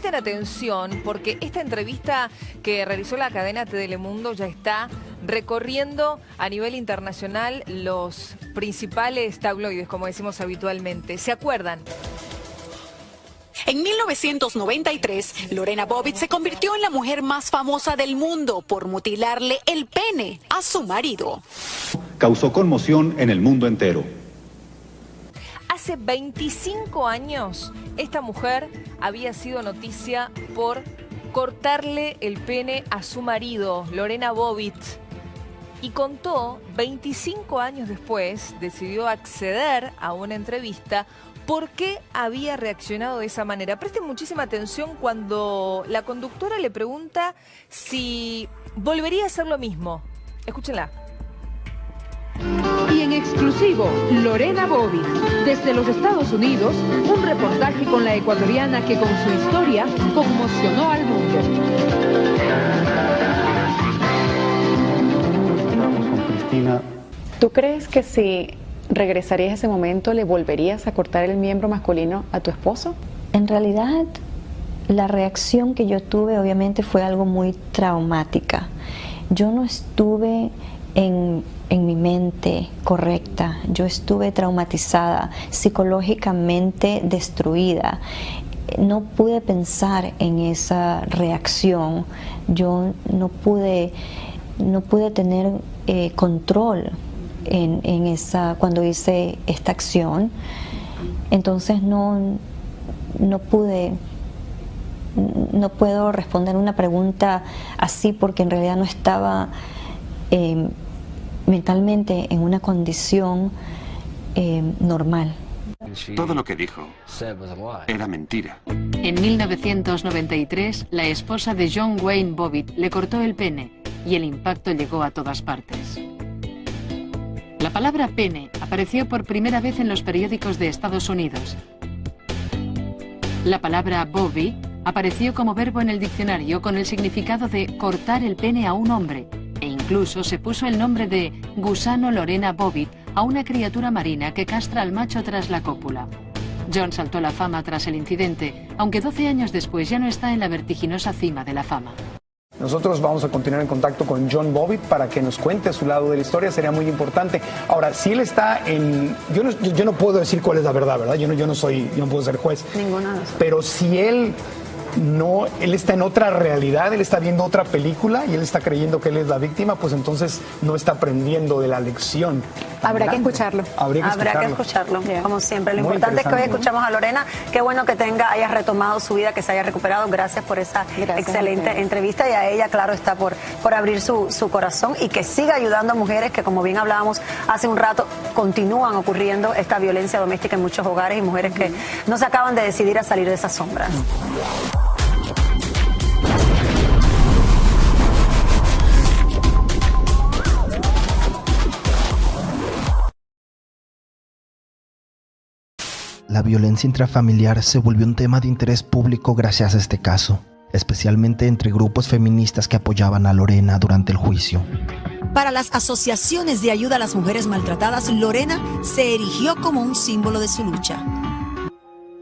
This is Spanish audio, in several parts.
Presten atención porque esta entrevista que realizó la cadena Telemundo ya está recorriendo a nivel internacional los principales tabloides, como decimos habitualmente. ¿Se acuerdan? En 1993, Lorena Bobbitt se convirtió en la mujer más famosa del mundo por mutilarle el pene a su marido. Causó conmoción en el mundo entero. Hace 25 años, esta mujer había sido noticia por cortarle el pene a su marido, Lorena Bobbitt. Y contó, 25 años después, decidió acceder a una entrevista. ¿Por qué había reaccionado de esa manera? Presten muchísima atención cuando la conductora le pregunta si volvería a hacer lo mismo. Escúchenla. Y en exclusivo, Lorena Bobbitt, desde los Estados Unidos, un reportaje con la ecuatoriana que con su historia conmocionó al mundo. Estamos con Cristina. ¿Tú crees que si regresarías a ese momento le volverías a cortar el miembro masculino a tu esposo? En realidad, la reacción que yo tuve obviamente fue algo muy traumática. Yo no estuve en mi mente correcta, yo estuve traumatizada, psicológicamente destruida. No pude pensar en esa reacción, yo no pude tener control en esa, cuando hice esta acción. Entonces no puedo responder una pregunta así porque en realidad no estaba mentalmente en una condición normal. Todo lo que dijo era mentira. En 1993, la esposa de John Wayne Bobbitt le cortó el pene y el impacto llegó a todas partes. La palabra pene apareció por primera vez en los periódicos de Estados Unidos. La palabra bobby apareció como verbo en el diccionario con el significado de cortar el pene a un hombre, e incluso se puso el nombre de gusano Lorena Bobbitt a una criatura marina que castra al macho tras la cópula. John saltó a la fama tras el incidente, aunque 12 años después ya no está en la vertiginosa cima de la fama. Nosotros vamos a continuar en contacto con John Bobbitt para que nos cuente su lado de la historia, sería muy importante. Ahora, si él está en... Yo no puedo decir cuál es la verdad, ¿verdad? Yo no puedo ser juez. Ninguna de esas. Pero si él está en otra realidad, él está viendo otra película y él está creyendo que él es la víctima, pues entonces no está aprendiendo de la lección. Habrá que escucharlo. Habrá que escucharlo, como siempre. Lo Muy importante es que hoy interesante, escuchamos a Lorena. Qué bueno que haya retomado su vida, que se haya recuperado. Gracias por esa excelente entrevista, y a ella, claro, está por abrir su corazón y que siga ayudando a mujeres que, como bien hablábamos hace un rato, continúan ocurriendo esta violencia doméstica en muchos hogares y mujeres que no se acaban de decidir a salir de esas sombras. La violencia intrafamiliar se volvió un tema de interés público gracias a este caso, especialmente entre grupos feministas que apoyaban a Lorena durante el juicio. Para las asociaciones de ayuda a las mujeres maltratadas, Lorena se erigió como un símbolo de su lucha.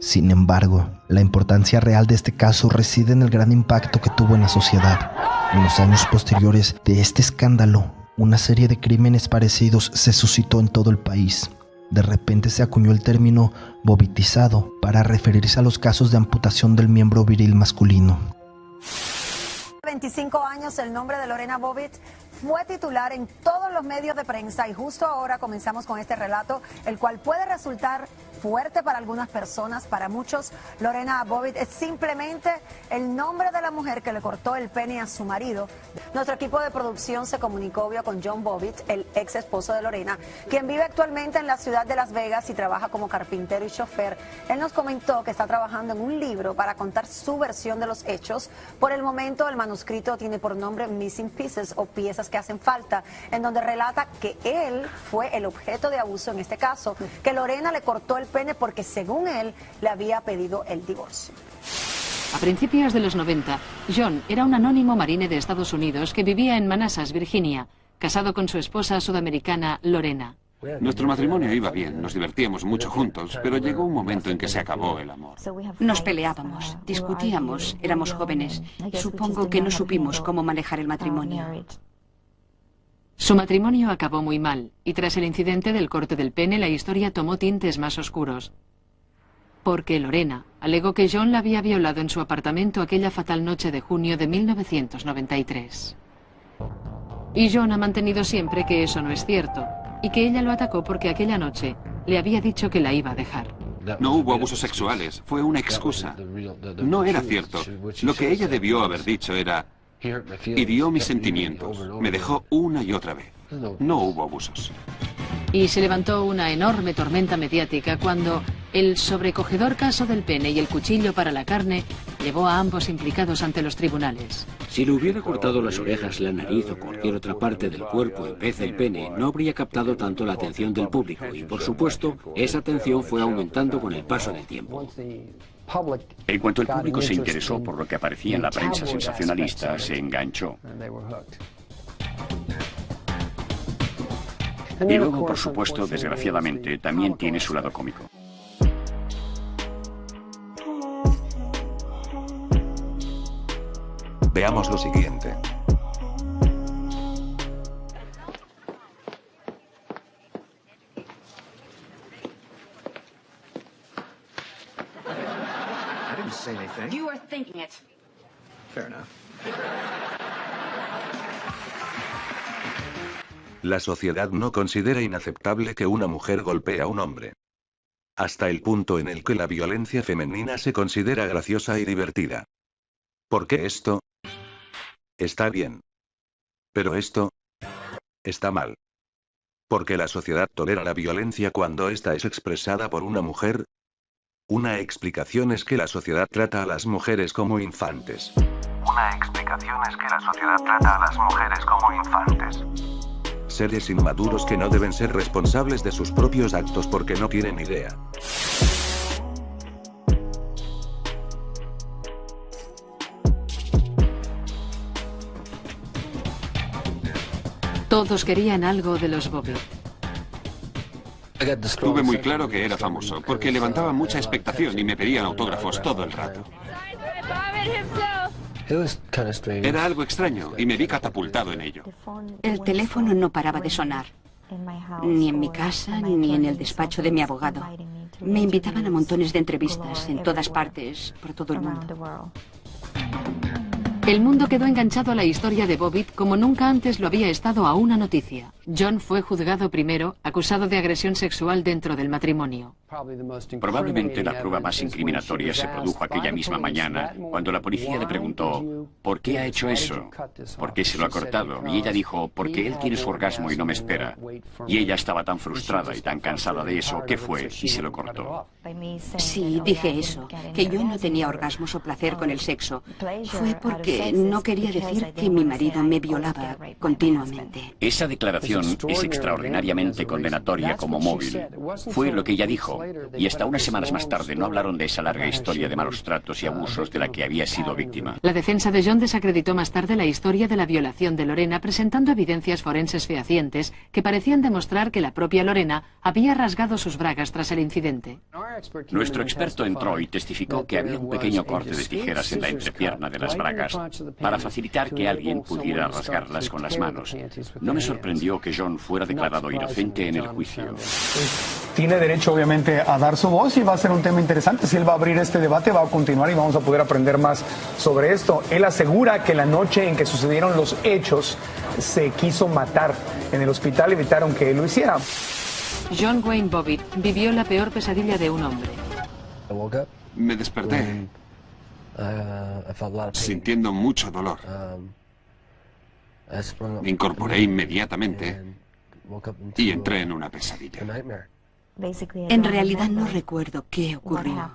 Sin embargo, la importancia real de este caso reside en el gran impacto que tuvo en la sociedad. En los años posteriores de este escándalo, una serie de crímenes parecidos se suscitó en todo el país. De repente se acuñó el término bobbitizado para referirse a los casos de amputación del miembro viril masculino. 25 años, el nombre de Lorena Bobbitt fue titular en todos los medios de prensa, y justo ahora comenzamos con este relato, el cual puede resultar fuerte para algunas personas. Para muchos, Lorena Bobbitt es simplemente el nombre de la mujer que le cortó el pene a su marido. Nuestro equipo de producción se comunicó con John Bobbitt, el ex esposo de Lorena, quien vive actualmente en la ciudad de Las Vegas y trabaja como carpintero y chofer. Él nos comentó que está trabajando en un libro para contar su versión de los hechos. Por el momento, el manuscrito tiene por nombre Missing Pieces, o piezas que hacen falta, en donde relata que él fue el objeto de abuso en este caso, que Lorena le cortó el pene porque, según él, le había pedido el divorcio. A principios de los 90, John era un anónimo marine de Estados Unidos que vivía en Manassas, Virginia, casado con su esposa sudamericana, Lorena. Nuestro matrimonio iba bien, nos divertíamos mucho juntos, pero llegó un momento en que se acabó el amor. Nos peleábamos, discutíamos, éramos jóvenes. Supongo que no supimos cómo manejar el matrimonio. Su matrimonio acabó muy mal, y tras el incidente del corte del pene, la historia tomó tintes más oscuros. Porque Lorena alegó que John la había violado en su apartamento aquella fatal noche de junio de 1993. Y John ha mantenido siempre que eso no es cierto, y que ella lo atacó porque aquella noche le había dicho que la iba a dejar. No hubo abusos sexuales, fue una excusa. No era cierto. Lo que ella debió haber dicho era: hirió mis sentimientos, me dejó una y otra vez. No hubo abusos. Y se levantó una enorme tormenta mediática cuando el sobrecogedor caso del pene y el cuchillo para la carne llevó a ambos implicados ante los tribunales. Si le hubiera cortado las orejas, la nariz o cualquier otra parte del cuerpo en vez del pene, no habría captado tanto la atención del público y, por supuesto, esa atención fue aumentando con el paso del tiempo. En cuanto el público se interesó por lo que aparecía en la prensa sensacionalista, se enganchó. Y luego, por supuesto, desgraciadamente, también tiene su lado cómico. Veamos lo siguiente. You were thinking it. Fair enough. La sociedad no considera inaceptable que una mujer golpee a un hombre. Hasta el punto en el que la violencia femenina se considera graciosa y divertida. ¿Por qué esto? Está bien. Pero esto está mal. Porque la sociedad tolera la violencia cuando ésta es expresada por una mujer. Una explicación es que la sociedad trata a las mujeres como infantes. Una explicación es que la sociedad trata a las mujeres como infantes. Seres inmaduros que no deben ser responsables de sus propios actos porque no tienen idea. Todos querían algo de los Bobbitt. Tuve muy claro que era famoso, porque levantaba mucha expectación y me pedían autógrafos todo el rato. Era algo extraño y me vi catapultado en ello. El teléfono no paraba de sonar. Ni en mi casa, ni en el despacho de mi abogado. Me invitaban a montones de entrevistas en todas partes, por todo el mundo. El mundo quedó enganchado a la historia de Bobbitt como nunca antes lo había estado a una noticia. John fue juzgado primero, acusado de agresión sexual dentro del matrimonio. Probablemente la prueba más incriminatoria se produjo aquella misma mañana, cuando la policía le preguntó: ¿por qué ha hecho eso? ¿Por qué se lo ha cortado? Y ella dijo: porque él tiene su orgasmo y no me espera. Y ella estaba tan frustrada y tan cansada de eso que fue y se lo cortó. Sí, dije eso, que yo no tenía orgasmos o placer con el sexo. Fue porque no quería decir que mi marido me violaba continuamente. Esa declaración es extraordinariamente condenatoria como móvil. Fue lo que ella dijo, y hasta unas semanas más tarde no hablaron de esa larga historia de malos tratos y abusos de la que había sido víctima. La defensa de John desacreditó más tarde la historia de la violación de Lorena, presentando evidencias forenses fehacientes que parecían demostrar que la propia Lorena había rasgado sus bragas tras el incidente. Nuestro experto entró y testificó que había un pequeño corte de tijeras en la entrepierna de las bragas para facilitar que alguien pudiera rasgarlas con las manos. No me sorprendió que John fuera declarado inocente en el juicio. Tiene derecho, obviamente, a dar su voz y va a ser un tema interesante. Si él va a abrir este debate, va a continuar y vamos a poder aprender más sobre esto. Él asegura que la noche en que sucedieron los hechos se quiso matar. En el hospital evitaron que él lo hiciera. John Wayne Bobbitt vivió la peor pesadilla de un hombre. Me desperté sintiendo mucho dolor. Me incorporé inmediatamente y entré en una pesadilla. En realidad no recuerdo qué ocurrió.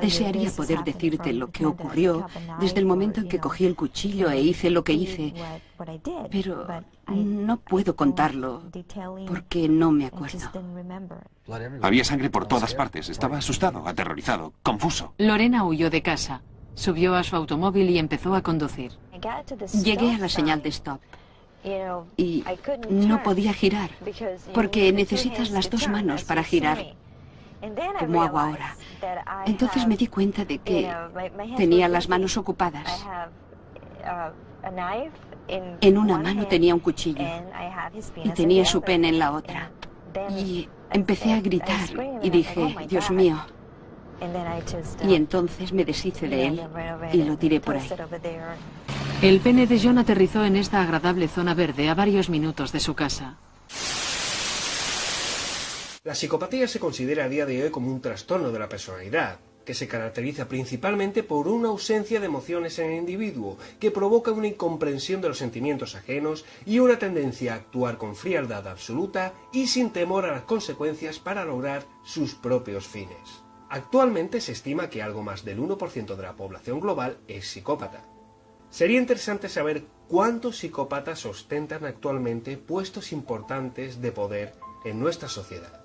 Desearía poder decirte lo que ocurrió desde el momento en que cogí el cuchillo e hice lo que hice, pero no puedo contarlo porque no me acuerdo. Había sangre por todas partes. Estaba asustado, aterrorizado, confuso. Lorena huyó de casa, subió a su automóvil y empezó a conducir. Llegué a la señal de stop. y no podía girar, porque necesitas las dos manos para girar, como hago ahora. Entonces me di cuenta de que tenía las manos ocupadas. En una mano tenía un cuchillo y tenía su pene en la otra. Y empecé a gritar y dije, Dios mío. Y entonces me deshice de él y lo tiré por ahí. El pene de John aterrizó en esta agradable zona verde a varios minutos de su casa. La psicopatía se considera a día de hoy como un trastorno de la personalidad, que se caracteriza principalmente por una ausencia de emociones en el individuo, que provoca una incomprensión de los sentimientos ajenos y una tendencia a actuar con frialdad absoluta y sin temor a las consecuencias para lograr sus propios fines. Actualmente se estima que algo más del 1% de la población global es psicópata. Sería interesante saber cuántos psicópatas ostentan actualmente puestos importantes de poder en nuestra sociedad.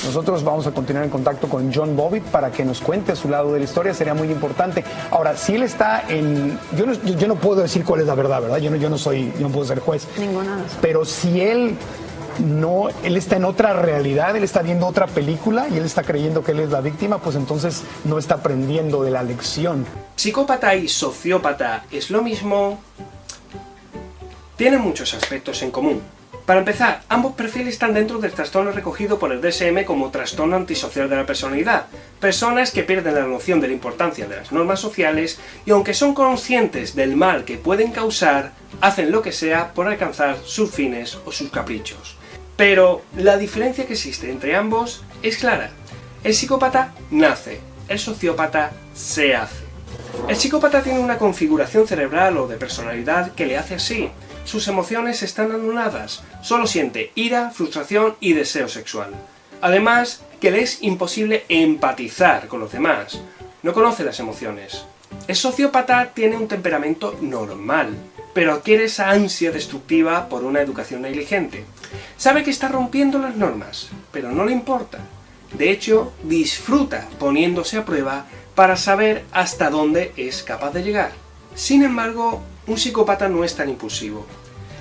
Nosotros vamos a continuar en contacto con John Bobbitt para que nos cuente su lado de la historia, sería muy importante. Ahora, si él está en... Yo no puedo decir cuál es la verdad, ¿verdad? Yo no puedo ser juez. Ninguna. Pero si él está en otra realidad, él está viendo otra película y él está creyendo que él es la víctima, pues entonces no está aprendiendo de la lección. ¿Psicópata y sociópata es lo mismo? Tienen muchos aspectos en común. Para empezar, ambos perfiles están dentro del trastorno recogido por el DSM como trastorno antisocial de la personalidad. Personas que pierden la noción de la importancia de las normas sociales y aunque son conscientes del mal que pueden causar, hacen lo que sea por alcanzar sus fines o sus caprichos. Pero la diferencia que existe entre ambos es clara. El psicópata nace, el sociópata se hace. El psicópata tiene una configuración cerebral o de personalidad que le hace así. Sus emociones están anuladas, solo siente ira, frustración y deseo sexual. Además, que le es imposible empatizar con los demás, no conoce las emociones. El sociópata tiene un temperamento normal, pero adquiere esa ansia destructiva por una educación negligente. Sabe que está rompiendo las normas, pero no le importa. De hecho, disfruta poniéndose a prueba para saber hasta dónde es capaz de llegar. Sin embargo, un psicópata no es tan impulsivo.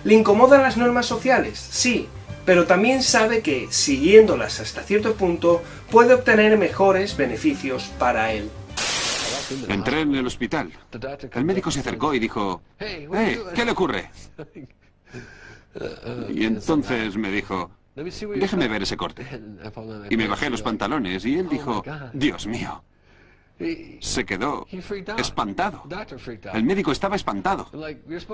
¿Le incomodan las normas sociales? Sí, pero también sabe que, siguiéndolas hasta cierto punto, puede obtener mejores beneficios para él. Entré en el hospital. El médico se acercó y dijo, ¿qué le ocurre? Y entonces me dijo, déjeme ver ese corte. Y me bajé los pantalones y él dijo, Dios mío. Se quedó espantado. El médico estaba espantado.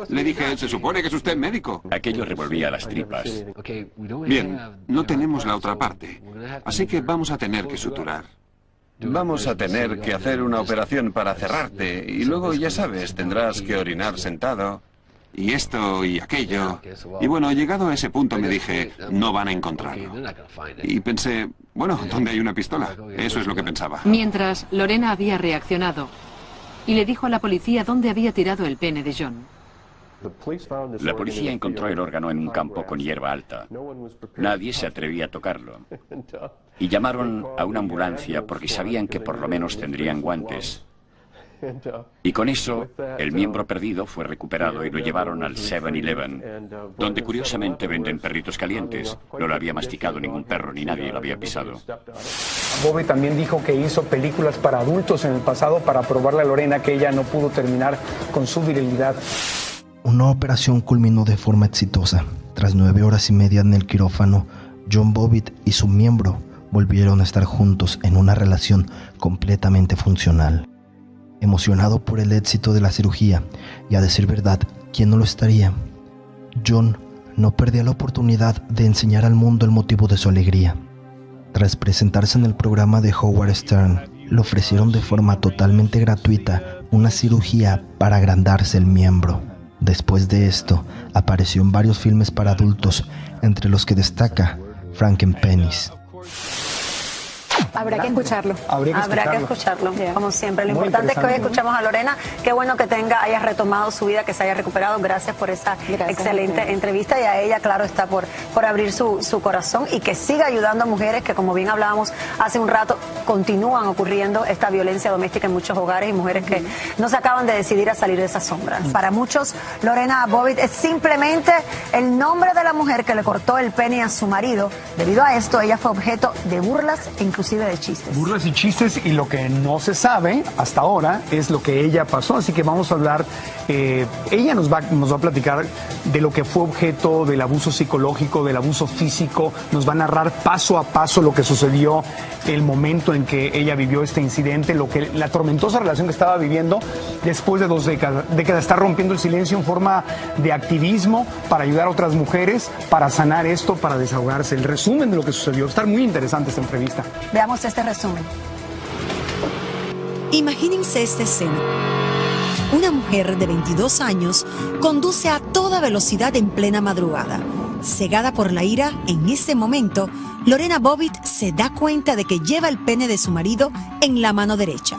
Le dije, se supone que es usted médico. Aquello revolvía las tripas. Bien, no tenemos la otra parte, así que vamos a tener que suturar. Vamos a tener que hacer una operación para cerrarte y luego, ya sabes, tendrás que orinar sentado. Y esto y aquello. Y bueno, llegado a ese punto me dije, no van a encontrarlo. Y pensé, bueno, ¿dónde hay una pistola? Eso es lo que pensaba. Mientras, Lorena había reaccionado y le dijo a la policía dónde había tirado el pene de John. La policía encontró el órgano en un campo con hierba alta. Nadie se atrevía a tocarlo. Y llamaron a una ambulancia porque sabían que por lo menos tendrían guantes. Y con eso, el miembro perdido fue recuperado y lo llevaron al 7-Eleven, donde curiosamente venden perritos calientes. No lo había masticado ningún perro ni nadie lo había pisado. Bobbitt también dijo que hizo películas para adultos en el pasado para probarle a Lorena que ella no pudo terminar con su virilidad. Una operación culminó de forma exitosa. Tras 9 horas y media en el quirófano, John Bobbitt y su miembro volvieron a estar juntos en una relación completamente funcional. Emocionado por el éxito de la cirugía, y a decir verdad, ¿quién no lo estaría? John no perdía la oportunidad de enseñar al mundo el motivo de su alegría. Tras presentarse en el programa de Howard Stern, le ofrecieron de forma totalmente gratuita una cirugía para agrandarse el miembro. Después de esto, apareció en varios filmes para adultos, entre los que destaca Frankenpennies. Habrá que escucharlo. Habrá que escucharlo, como siempre. Lo importante es que hoy escuchamos a Lorena. Qué bueno que haya retomado su vida, que se haya recuperado. Gracias por esa excelente entrevista, y a ella, claro, está por abrir su corazón y que siga ayudando a mujeres que, como bien hablábamos hace un rato, continúan ocurriendo esta violencia doméstica en muchos hogares y mujeres que no se acaban de decidir a salir de esas sombras. Para muchos, Lorena Bobbitt es simplemente el nombre de la mujer que le cortó el pene a su marido. Debido a esto, ella fue objeto de burlas e inclusive de chistes. Burlas y chistes, y lo que no se sabe hasta ahora es lo que ella pasó, así que vamos a hablar, ella nos va a platicar de lo que fue objeto del abuso psicológico, del abuso físico, nos va a narrar paso a paso lo que sucedió, el momento en que ella vivió este incidente, la tormentosa relación que estaba viviendo después de 2 décadas, está rompiendo el silencio en forma de activismo para ayudar a otras mujeres, para sanar esto, para desahogarse. El resumen de lo que sucedió, está muy interesante esta entrevista. Veamos este resumen. Imagínense esta escena. Una mujer de 22 años conduce a toda velocidad en plena madrugada. Cegada por la ira, en ese momento, Lorena Bobbitt se da cuenta de que lleva el pene de su marido en la mano derecha.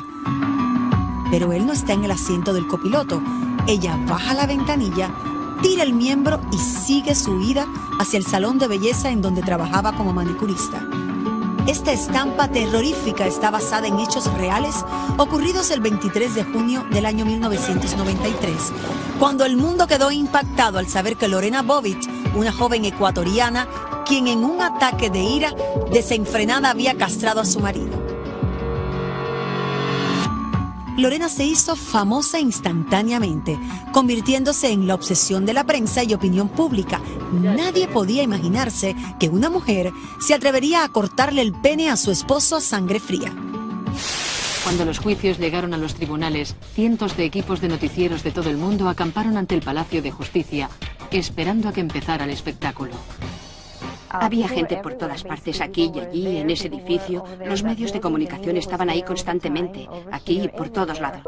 Pero él no está en el asiento del copiloto. Ella baja la ventanilla, tira el miembro y sigue su ida hacia el salón de belleza en donde trabajaba como manicurista. Esta estampa terrorífica está basada en hechos reales ocurridos el 23 de junio del año 1993, cuando el mundo quedó impactado al saber que Lorena Bobbitt, una joven ecuatoriana, quien en un ataque de ira desenfrenada había castrado a su marido. Lorena se hizo famosa instantáneamente, convirtiéndose en la obsesión de la prensa y opinión pública. Nadie podía imaginarse que una mujer se atrevería a cortarle el pene a su esposo a sangre fría. Cuando los juicios llegaron a los tribunales, cientos de equipos de noticieros de todo el mundo acamparon ante el Palacio de Justicia, esperando a que empezara el espectáculo. Había gente por todas partes, aquí y allí, en ese edificio. Los medios de comunicación estaban ahí constantemente, aquí y por todos lados.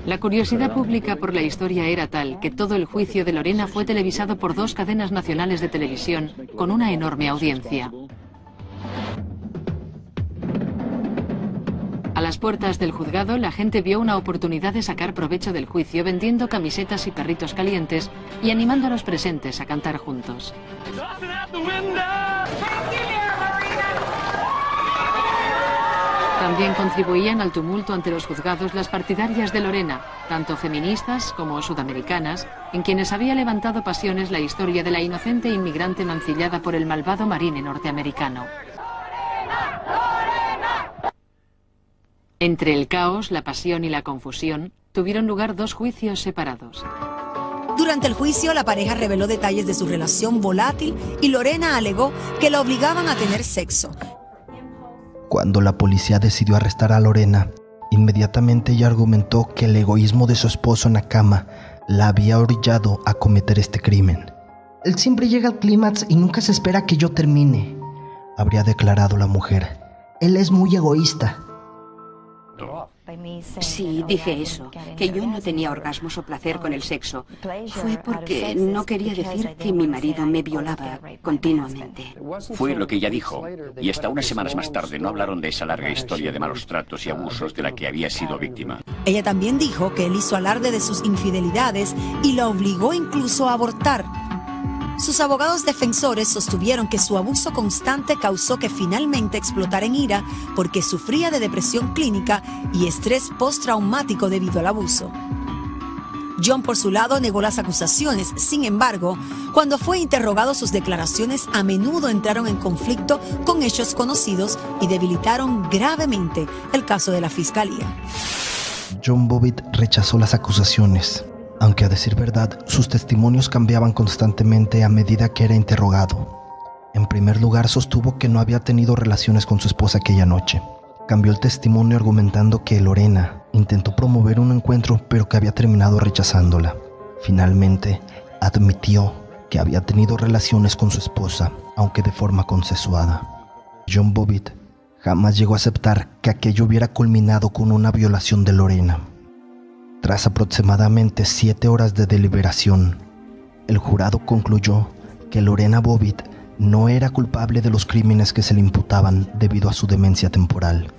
La curiosidad pública por la historia era tal que todo el juicio de Lorena fue televisado por 2 cadenas nacionales de televisión con una enorme audiencia. A las puertas del juzgado, la gente vio una oportunidad de sacar provecho del juicio vendiendo camisetas y perritos calientes y animando a los presentes a cantar juntos. También contribuían al tumulto ante los juzgados las partidarias de Lorena, tanto feministas como sudamericanas, en quienes había levantado pasiones la historia de la inocente inmigrante mancillada por el malvado marine norteamericano. Entre el caos, la pasión y la confusión, tuvieron lugar 2 juicios separados. Durante el juicio, la pareja reveló detalles de su relación volátil y Lorena alegó que la obligaban a tener sexo. Cuando la policía decidió arrestar a Lorena, inmediatamente ella argumentó que el egoísmo de su esposo en la cama la había orillado a cometer este crimen. Él siempre llega al clímax y nunca se espera que yo termine, habría declarado la mujer. Él es muy egoísta. Sí, dije eso, que yo no tenía orgasmos o placer con el sexo. Fue porque no quería decir que mi marido me violaba continuamente. Fue lo que ella dijo, y hasta unas semanas más tarde no hablaron de esa larga historia de malos tratos y abusos de la que había sido víctima. Ella también dijo que él hizo alarde de sus infidelidades y la obligó incluso a abortar. Sus abogados defensores sostuvieron que su abuso constante causó que finalmente explotara en ira porque sufría de depresión clínica y estrés postraumático debido al abuso. John, por su lado, negó las acusaciones. Sin embargo, cuando fue interrogado, sus declaraciones a menudo entraron en conflicto con hechos conocidos y debilitaron gravemente el caso de la fiscalía. John Bobbitt rechazó las acusaciones, aunque a decir verdad, sus testimonios cambiaban constantemente a medida que era interrogado. En primer lugar, sostuvo que no había tenido relaciones con su esposa aquella noche. Cambió el testimonio argumentando que Lorena intentó promover un encuentro, pero que había terminado rechazándola. Finalmente, admitió que había tenido relaciones con su esposa, aunque de forma consensuada. John Bobbitt jamás llegó a aceptar que aquello hubiera culminado con una violación de Lorena. Tras aproximadamente 7 horas de deliberación, el jurado concluyó que Lorena Bobbitt no era culpable de los crímenes que se le imputaban debido a su demencia temporal.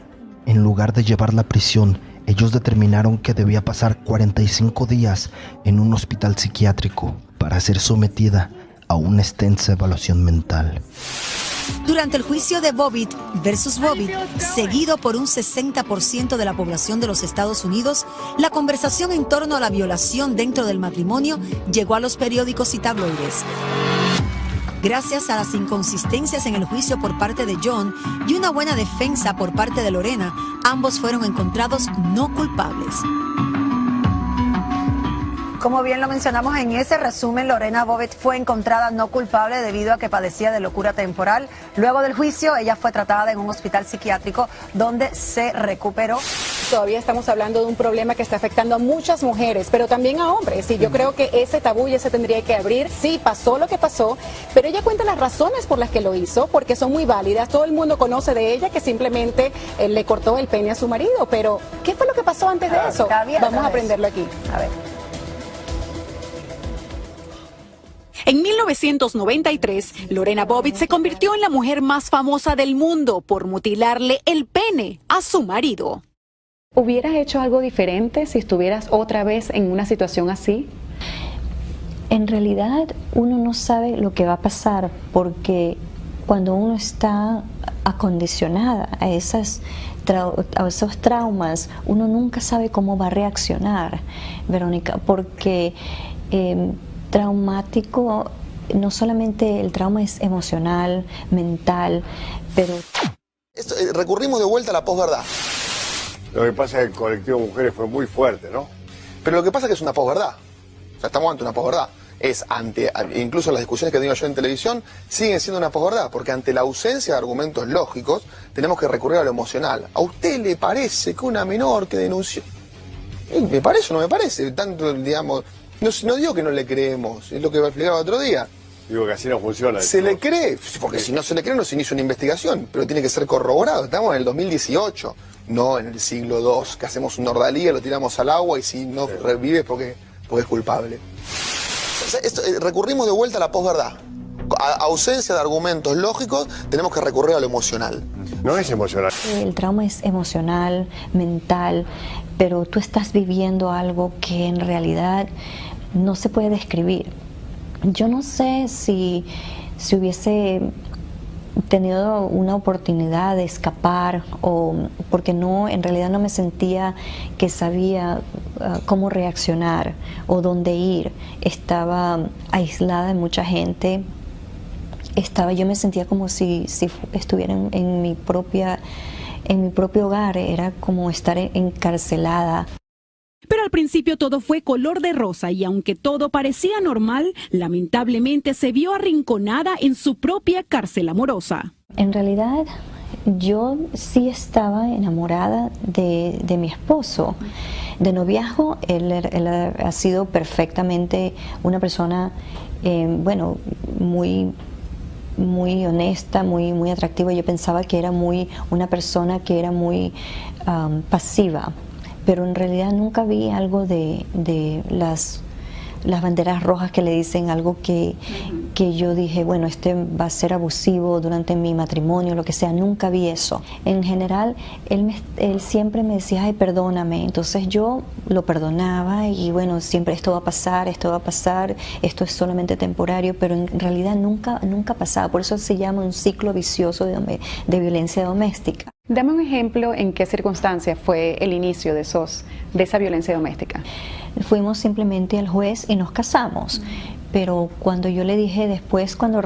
En lugar de llevarla a prisión, ellos determinaron que debía pasar 45 días en un hospital psiquiátrico para ser sometida a una extensa evaluación mental. Durante el juicio de Bobbitt versus Bobbitt, seguido por un 60% de la población de los Estados Unidos, la conversación en torno a la violación dentro del matrimonio llegó a los periódicos y tabloides. Gracias a las inconsistencias en el juicio por parte de John y una buena defensa por parte de Lorena, ambos fueron encontrados no culpables. Como bien lo mencionamos en ese resumen, Lorena Bobbitt fue encontrada no culpable debido a que padecía de locura temporal. Luego del juicio, ella fue tratada en un hospital psiquiátrico donde se recuperó. Todavía estamos hablando de un problema que está afectando a muchas mujeres, pero también a hombres. Y yo creo que ese tabú ya se tendría que abrir. Sí, pasó lo que pasó, pero ella cuenta las razones por las que lo hizo, porque son muy válidas. Todo el mundo conoce de ella que simplemente le cortó el pene a su marido. Pero, ¿qué fue lo que pasó antes de eso? Vamos a aprenderlo aquí. A ver. En 1993, Lorena Bobbitt se convirtió en la mujer más famosa del mundo por mutilarle el pene a su marido. ¿Hubieras hecho algo diferente si estuvieras otra vez en una situación así? En realidad uno no sabe lo que va a pasar, porque cuando uno está acondicionada a esos traumas, uno nunca sabe cómo va a reaccionar, Verónica, porque traumático, no solamente el trauma es emocional, mental, pero... recurrimos de vuelta a la posverdad. Lo que pasa es que el colectivo de mujeres fue muy fuerte, ¿no? Pero lo que pasa es que es una posverdad. O sea, estamos ante una posverdad. Incluso las discusiones que tengo yo en televisión siguen siendo una posverdad, porque ante la ausencia de argumentos lógicos tenemos que recurrir a lo emocional. ¿A usted le parece que una menor que denunció? ¿Me parece o no me parece? Tanto, digamos... No digo que no le creemos, es lo que explicaba otro día. Digo que así no funciona. Se le cree, porque si no se le cree no se inicia una investigación, pero tiene que ser corroborado. Estamos en el 2018, no en el siglo II, que hacemos un ordalía, lo tiramos al agua y si no revive porque es culpable. O sea, recurrimos de vuelta a la posverdad. A ausencia de argumentos lógicos, tenemos que recurrir a lo emocional. No es emocional. El trauma es emocional, mental, pero tú estás viviendo algo que en realidad no se puede describir. Yo no sé si hubiese tenido una oportunidad de escapar, o porque en realidad no me sentía que sabía cómo reaccionar o dónde ir. Estaba aislada de mucha gente. Yo me sentía como si estuviera en mi propio hogar, era como estar encarcelada. Pero al principio todo fue color de rosa y aunque todo parecía normal, lamentablemente se vio arrinconada en su propia cárcel amorosa. En realidad yo sí estaba enamorada de mi esposo. De noviazgo, él ha sido perfectamente una persona, muy honesta, muy atractiva. Yo pensaba que era una persona que era muy pasiva, pero en realidad nunca vi algo de las banderas rojas que le dicen, algo que yo dije, bueno, este va a ser abusivo durante mi matrimonio, lo que sea. Nunca vi eso. En general, él siempre me decía, ay, perdóname. Entonces yo lo perdonaba y bueno, siempre esto va a pasar, esto es solamente temporario, pero en realidad nunca pasaba. Por eso se llama un ciclo vicioso de violencia doméstica. Dame un ejemplo en qué circunstancia fue el inicio de esa violencia doméstica. Fuimos simplemente al juez y nos casamos. Pero cuando yo le dije después, cuando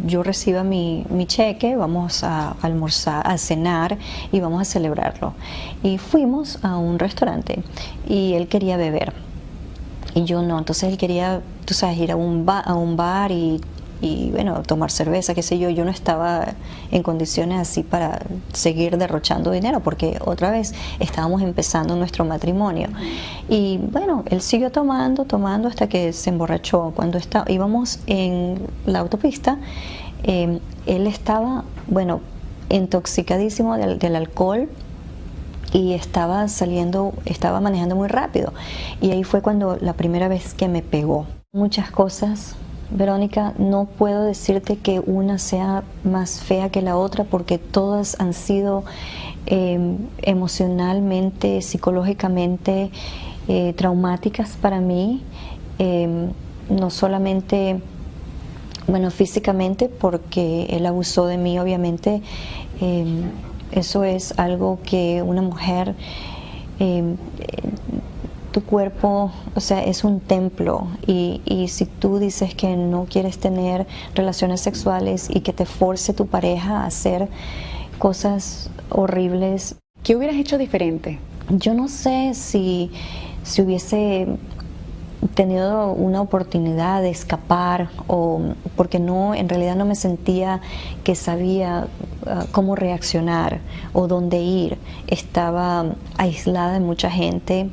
yo reciba mi cheque, vamos a almorzar, a cenar y vamos a celebrarlo. Y fuimos a un restaurante y él quería beber y yo no. Entonces él quería, tú sabes, ir a un bar y bueno, tomar cerveza, qué sé yo. Yo no estaba en condiciones así para seguir derrochando dinero, porque otra vez estábamos empezando nuestro matrimonio. Y bueno, él siguió tomando hasta que se emborrachó. Cuando íbamos en la autopista, él estaba, bueno, intoxicadísimo del alcohol y estaba manejando muy rápido. Y ahí fue cuando la primera vez que me pegó. Muchas cosas Verónica, no puedo decirte que una sea más fea que la otra porque todas han sido emocionalmente, psicológicamente traumáticas para mí, no solamente, bueno, físicamente porque él abusó de mí, obviamente. Eso es algo que una mujer, tu cuerpo, o sea, es un templo y si tú dices que no quieres tener relaciones sexuales y que te force tu pareja a hacer cosas horribles. ¿Qué hubieras hecho diferente? Yo no sé si hubiese tenido una oportunidad de escapar o porque no, en realidad no me sentía que sabía cómo reaccionar o dónde ir. Estaba aislada de mucha gente.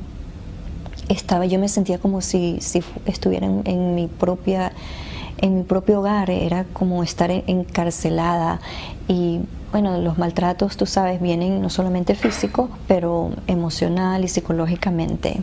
Yo me sentía como si estuviera en mi propio hogar, era como estar encarcelada y bueno, los maltratos, tú sabes, vienen no solamente físicos, pero emocional y psicológicamente.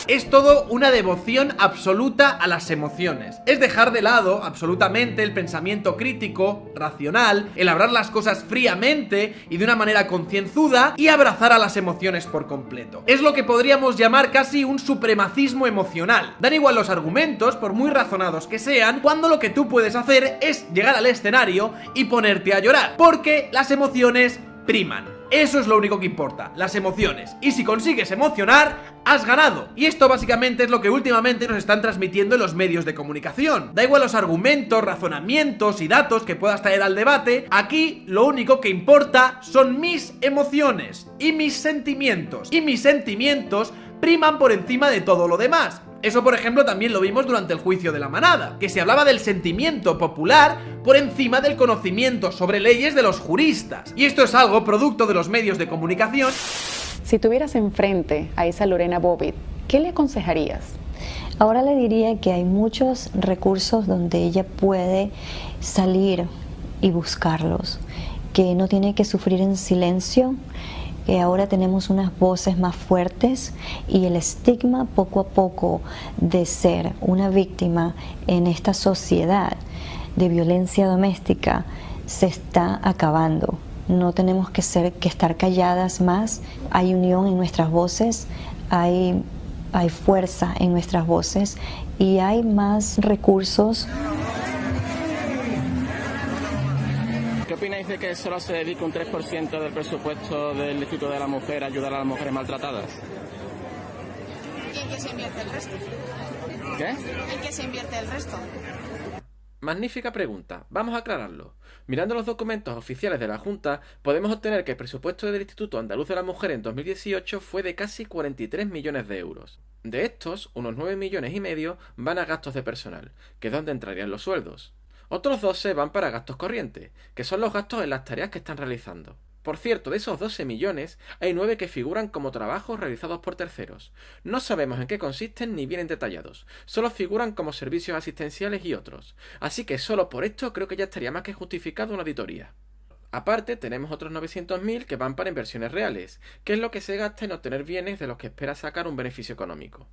Es todo una devoción absoluta a las emociones. Es dejar de lado absolutamente el pensamiento crítico, racional, el hablar las cosas fríamente y de una manera concienzuda y abrazar a las emociones por completo. Es lo que podríamos llamar casi un supremacismo emocional. Dan igual los argumentos, por muy razonados que sean, cuando lo que tú puedes hacer es llegar al escenario y ponerte a llorar, porque las emociones priman. Eso es lo único que importa, las emociones. Y si consigues emocionar, has ganado. Y esto básicamente es lo que últimamente nos están transmitiendo en los medios de comunicación. Da igual los argumentos, razonamientos y datos que puedas traer al debate. Aquí lo único que importa son mis emociones y mis sentimientos. Y mis sentimientos priman por encima de todo lo demás. Eso, por ejemplo, también lo vimos durante el juicio de la manada, que se hablaba del sentimiento popular por encima del conocimiento sobre leyes de los juristas. Y esto es algo producto de los medios de comunicación. Si tuvieras enfrente a esa Lorena Bobbitt, ¿qué le aconsejarías? Ahora le diría que hay muchos recursos donde ella puede salir y buscarlos, que no tiene que sufrir en silencio. Ahora tenemos unas voces más fuertes y el estigma poco a poco de ser una víctima en esta sociedad de violencia doméstica se está acabando. No tenemos que estar calladas más. Hay unión en nuestras voces, hay fuerza en nuestras voces y hay más recursos. ¿Qué opináis de que solo se dedique un 3% del presupuesto del Instituto de la Mujer a ayudar a las mujeres maltratadas? ¿Y en qué se invierte el resto? ¿Qué? ¿En qué se invierte el resto? Magnífica pregunta, vamos a aclararlo. Mirando los documentos oficiales de la Junta, podemos obtener que el presupuesto del Instituto Andaluz de la Mujer en 2018 fue de casi 43 millones de euros. De estos, unos 9,5 millones van a gastos de personal, que es donde entrarían los sueldos. Otros 12 van para gastos corrientes, que son los gastos en las tareas que están realizando. Por cierto, de esos 12 millones, hay 9 que figuran como trabajos realizados por terceros. No sabemos en qué consisten ni vienen detallados, solo figuran como servicios asistenciales y otros. Así que solo por esto creo que ya estaría más que justificado una auditoría. Aparte, tenemos otros 900.000 que van para inversiones reales, que es lo que se gasta en obtener bienes de los que espera sacar un beneficio económico.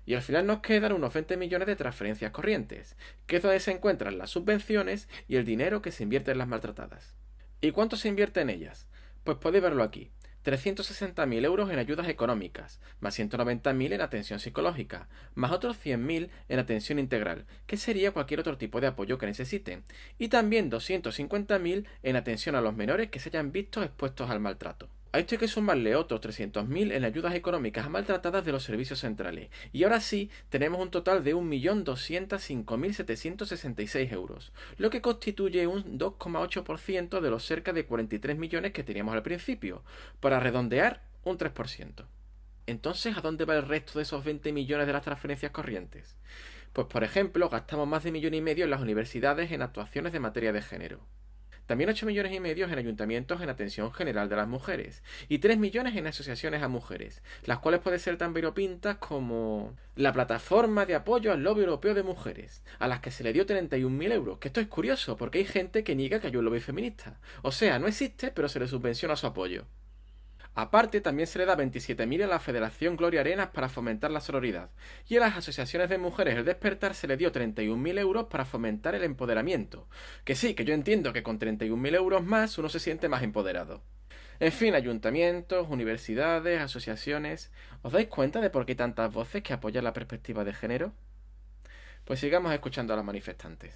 Y al final nos quedan unos 20 millones de transferencias corrientes, que es donde se encuentran las subvenciones y el dinero que se invierte en las maltratadas. ¿Y cuánto se invierte en ellas? Pues podéis verlo aquí. 360.000 euros en ayudas económicas, más 190.000 en atención psicológica, más otros 100.000 en atención integral, que sería cualquier otro tipo de apoyo que necesiten, y también 250.000 en atención a los menores que se hayan visto expuestos al maltrato. A esto hay que sumarle otros 300.000 en ayudas económicas a maltratadas de los servicios centrales. Y ahora sí, tenemos un total de 1.205.766 euros, lo que constituye un 2,8% de los cerca de 43 millones que teníamos al principio, para redondear un 3%. Entonces, ¿a dónde va el resto de esos 20 millones de las transferencias corrientes? Pues, por ejemplo, gastamos más de 1,5 millones en las universidades en actuaciones de materia de género. También 8,5 millones en ayuntamientos en atención general de las mujeres y 3 millones en asociaciones a mujeres, las cuales pueden ser tan variopintas como la Plataforma de Apoyo al Lobby Europeo de Mujeres, a las que se le dio 31.000 euros, que esto es curioso porque hay gente que niega que haya un lobby feminista. O sea, no existe, pero se le subvenciona su apoyo. Aparte, también se le da 27.000 a la Federación Gloria Arenas para fomentar la sororidad, y a las asociaciones de mujeres El Despertar se le dio 31.000 euros para fomentar el empoderamiento. Que sí, que yo entiendo que con 31.000 euros más uno se siente más empoderado. En fin, ayuntamientos, universidades, asociaciones... ¿Os dais cuenta de por qué hay tantas voces que apoyan la perspectiva de género? Pues sigamos escuchando a los manifestantes.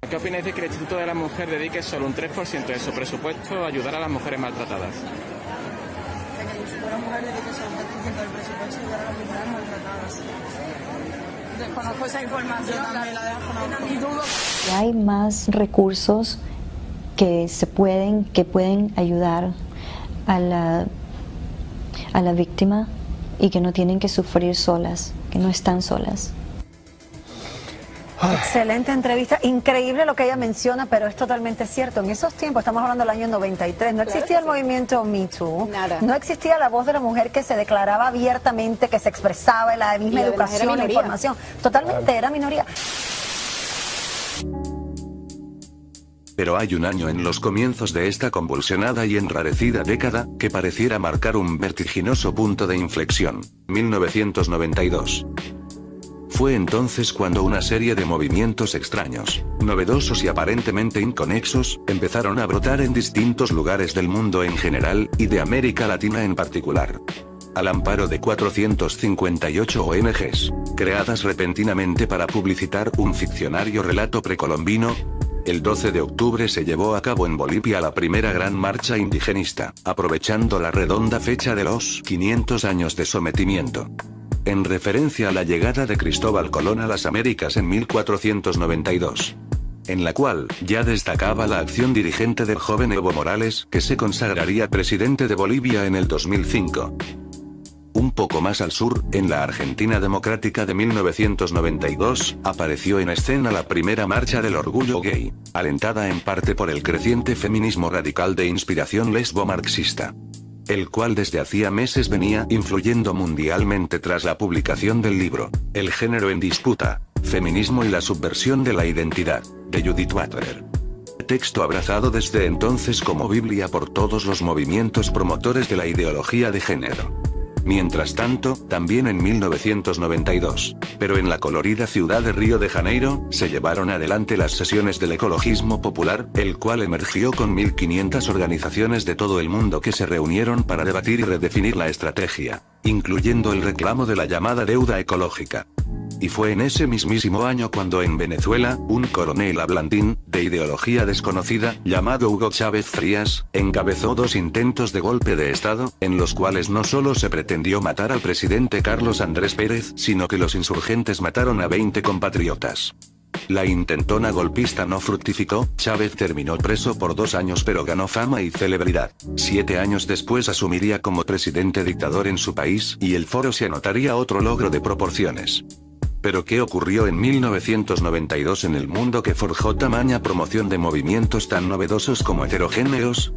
¿Qué opináis de que el Instituto de la Mujer dedique solo un 3% de su presupuesto a ayudar a las mujeres maltratadas? Que el Instituto de la Mujer dedique solo un 3% del presupuesto a ayudar a las mujeres maltratadas. Desconozco esa información, también la desconozco. Y dudo. Hay más recursos que pueden ayudar a la víctima y que no tienen que sufrir solas, que no están solas. Excelente entrevista, increíble lo que ella menciona, pero es totalmente cierto. En esos tiempos, estamos hablando del año 93, no existía el movimiento Me Too, no existía la voz de la mujer que se declaraba abiertamente, que se expresaba en la misma educación, la información. Totalmente, era minoría. Pero hay un año en los comienzos de esta convulsionada y enrarecida década, que pareciera marcar un vertiginoso punto de inflexión, 1992. Fue entonces cuando una serie de movimientos extraños, novedosos y aparentemente inconexos, empezaron a brotar en distintos lugares del mundo en general, y de América Latina en particular. Al amparo de 458 ONGs, creadas repentinamente para publicitar un ficcionario relato precolombino, el 12 de octubre se llevó a cabo en Bolivia la primera gran marcha indigenista, aprovechando la redonda fecha de los 500 años de sometimiento. En referencia a la llegada de Cristóbal Colón a las Américas en 1492. En la cual, ya destacaba la acción dirigente del joven Evo Morales, que se consagraría presidente de Bolivia en el 2005. Un poco más al sur, en la Argentina Democrática de 1992, apareció en escena la primera marcha del orgullo gay, alentada en parte por el creciente feminismo radical de inspiración lesbo-marxista, el cual desde hacía meses venía influyendo mundialmente tras la publicación del libro, El género en disputa, Feminismo y la subversión de la identidad, de Judith Butler. Texto abrazado desde entonces como Biblia por todos los movimientos promotores de la ideología de género. Mientras tanto, también en 1992, pero en la colorida ciudad de Río de Janeiro, se llevaron adelante las sesiones del ecologismo popular, el cual emergió con 1.500 organizaciones de todo el mundo que se reunieron para debatir y redefinir la estrategia, incluyendo el reclamo de la llamada deuda ecológica. Y fue en ese mismísimo año cuando en Venezuela, un coronel hablandín, de ideología desconocida, llamado Hugo Chávez Frías, encabezó 2 intentos de golpe de Estado, en los cuales no solo se pretendió matar al presidente Carlos Andrés Pérez, sino que los insurgentes mataron a 20 compatriotas. La intentona golpista no fructificó, Chávez terminó preso por 2 años pero ganó fama y celebridad. 7 años después asumiría como presidente dictador en su país, y el foro se anotaría otro logro de proporciones. Pero ¿qué ocurrió en 1992 en el mundo que forjó tamaña promoción de movimientos tan novedosos como heterogéneos?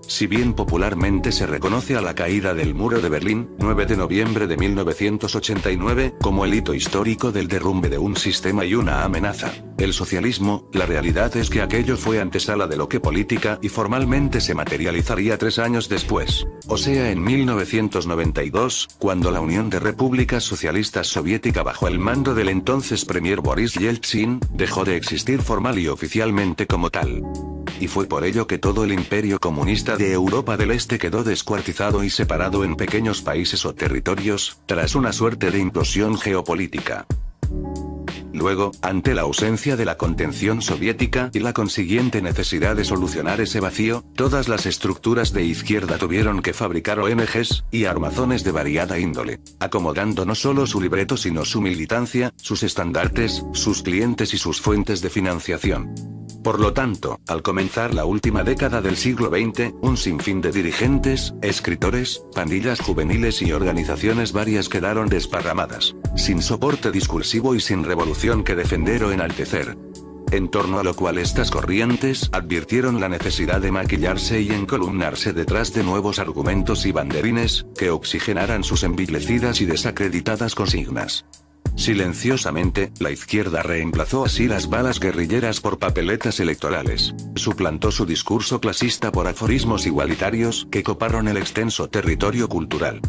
Si bien popularmente se reconoce a la caída del muro de Berlín, 9 de noviembre de 1989, como el hito histórico del derrumbe de un sistema y una amenaza, el socialismo, la realidad es que aquello fue antesala de lo que política y formalmente se materializaría 3 años después, o sea en 1992, cuando la Unión de Repúblicas Socialistas Soviética bajo el mando del entonces premier Boris Yeltsin, dejó de existir formal y oficialmente como tal. Y fue por ello que todo el imperio comunista de Europa del Este quedó descuartizado y separado en pequeños países o territorios, tras una suerte de implosión geopolítica. Luego, ante la ausencia de la contención soviética y la consiguiente necesidad de solucionar ese vacío, todas las estructuras de izquierda tuvieron que fabricar ONGs y armazones de variada índole, acomodando no solo su libreto sino su militancia, sus estandartes, sus clientes y sus fuentes de financiación. Por lo tanto, al comenzar la última década del siglo XX, un sinfín de dirigentes, escritores, pandillas juveniles y organizaciones varias quedaron desparramadas, sin soporte discursivo y sin revolución que defender o enaltecer. En torno a lo cual estas corrientes advirtieron la necesidad de maquillarse y encolumnarse detrás de nuevos argumentos y banderines, que oxigenaran sus envilecidas y desacreditadas consignas. Silenciosamente, la izquierda reemplazó así las balas guerrilleras por papeletas electorales. Suplantó su discurso clasista por aforismos igualitarios que coparon el extenso territorio cultural.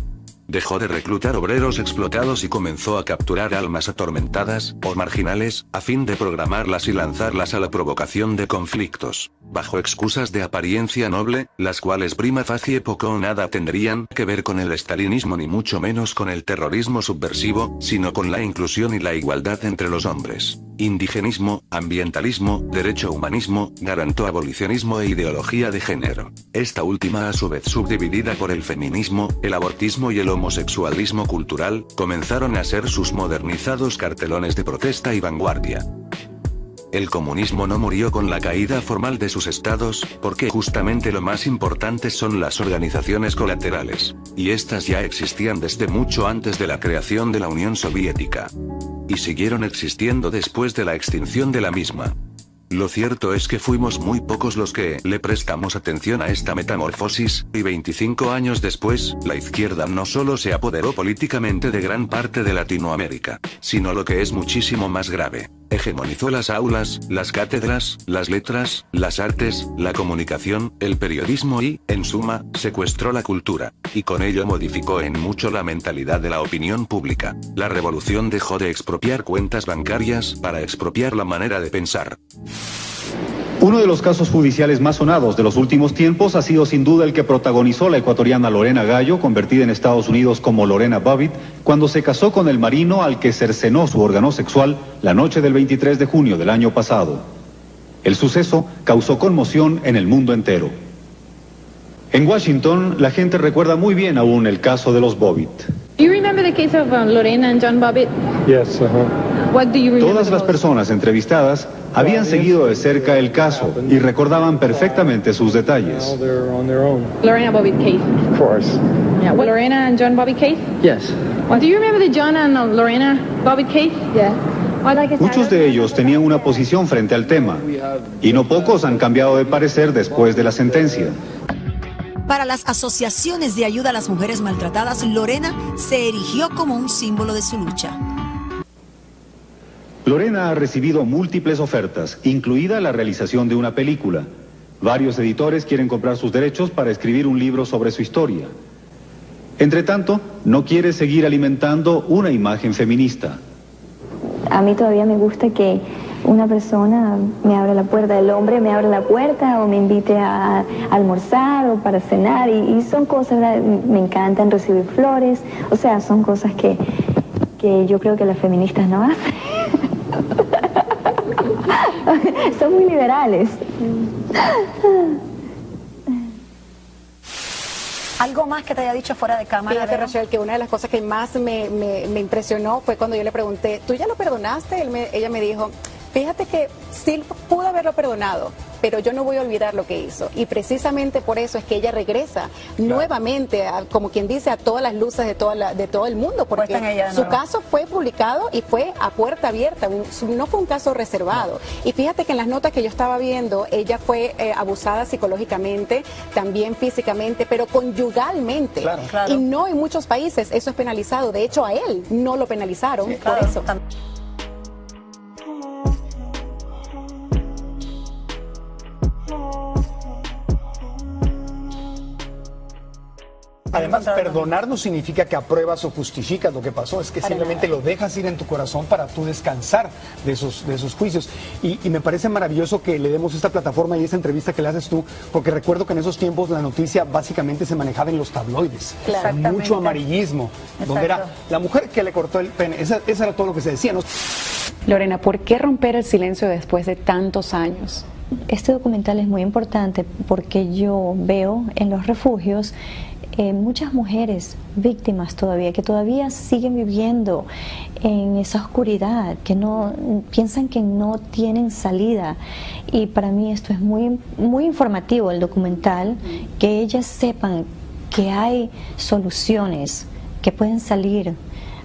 Dejó de reclutar obreros explotados y comenzó a capturar almas atormentadas, o marginales, a fin de programarlas y lanzarlas a la provocación de conflictos, bajo excusas de apariencia noble, las cuales prima facie poco o nada tendrían que ver con el estalinismo ni mucho menos con el terrorismo subversivo, sino con la inclusión y la igualdad entre los hombres. Indigenismo, ambientalismo, derecho humanismo, garanto-abolicionismo e ideología de género. Esta última a su vez subdividida por el feminismo, el abortismo y el homosexualismo cultural, comenzaron a ser sus modernizados cartelones de protesta y vanguardia. El comunismo no murió con la caída formal de sus estados, porque justamente lo más importante son las organizaciones colaterales. Y estas ya existían desde mucho antes de la creación de la Unión Soviética. Y siguieron existiendo después de la extinción de la misma. Lo cierto es que fuimos muy pocos los que le prestamos atención a esta metamorfosis, y 25 años después, la izquierda no solo se apoderó políticamente de gran parte de Latinoamérica, sino lo que es muchísimo más grave, hegemonizó las aulas, las cátedras, las letras, las artes, la comunicación, el periodismo y, en suma, secuestró la cultura, y con ello modificó en mucho la mentalidad de la opinión pública. La revolución dejó de expropiar cuentas bancarias para expropiar la manera de pensar. Uno de los casos judiciales más sonados de los últimos tiempos ha sido sin duda el que protagonizó la ecuatoriana Lorena Gallo, convertida en Estados Unidos como Lorena Bobbitt, cuando se casó con el marino al que cercenó su órgano sexual la noche del 23 de junio del año pasado. El suceso causó conmoción en el mundo entero. En Washington, la gente recuerda muy bien aún el caso de los Bobbitt. Do you remember the case of Lorena and John Bobbitt? Yes, What do you remember? Todas las personas entrevistadas habían seguido de cerca el caso y recordaban perfectamente sus detalles. Lorena Bobbitt case. Of course. Yeah. Well, Lorena and John Bobbitt case? Yes. Do you remember the John and Lorena Bobbitt case? Yeah. Muchos de ellos tenían una posición frente al tema, y no pocos han cambiado de parecer después de la sentencia. Para las asociaciones de ayuda a las mujeres maltratadas, Lorena se erigió como un símbolo de su lucha. Lorena ha recibido múltiples ofertas, incluida la realización de una película. Varios editores quieren comprar sus derechos para escribir un libro sobre su historia. Entre tanto, no quiere seguir alimentando una imagen feminista. A mí todavía me gusta que una persona me abra la puerta, el hombre me abre la puerta o me invite a almorzar o para cenar y son cosas, ¿verdad? Me encantan recibir flores, o sea, son cosas que yo creo que las feministas no hacen. Son muy liberales. ¿Algo más que te haya dicho fuera de cámara? Fíjate, Rachel, que una de las cosas que más me impresionó fue cuando yo le pregunté, ¿tú ya lo perdonaste? Ella me dijo, fíjate que sí pudo haberlo perdonado, pero yo no voy a olvidar lo que hizo. Y precisamente por eso es que ella regresa nuevamente, como quien dice, a todas las luces de todo el mundo, porque su caso fue publicado y fue a puerta abierta, no fue un caso reservado. Y fíjate que en las notas que yo estaba viendo, ella fue abusada psicológicamente, también físicamente, pero conyugalmente. Y no en muchos países eso es penalizado. De hecho, a él no lo penalizaron por eso. Además, perdonar no significa que apruebas o justificas lo que pasó, es que simplemente lo dejas ir en tu corazón para tú descansar de esos juicios. Y me parece maravilloso que le demos esta plataforma y esta entrevista que le haces tú, porque recuerdo que en esos tiempos la noticia básicamente se manejaba en los tabloides, mucho amarillismo, donde era la mujer que le cortó el pene, esa era todo lo que se decía, ¿no? Lorena, ¿por qué romper el silencio después de tantos años? Este documental es muy importante porque yo veo en los refugios muchas mujeres víctimas todavía, que todavía siguen viviendo en esa oscuridad, que no piensan que no tienen salida. Y para mí esto es muy, muy informativo, el documental, que ellas sepan que hay soluciones, que pueden salir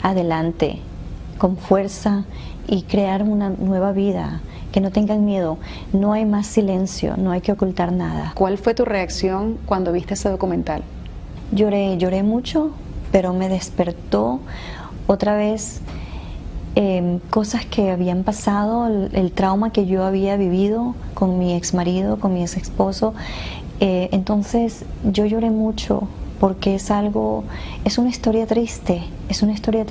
adelante con fuerza y crear una nueva vida. Que no tengan miedo, no hay más silencio, no hay que ocultar nada. ¿Cuál fue tu reacción cuando viste ese documental? Lloré mucho, pero me despertó otra vez cosas que habían pasado, el trauma que yo había vivido con mi ex marido, con mi ex esposo. Entonces yo lloré mucho porque es una historia triste, es una historia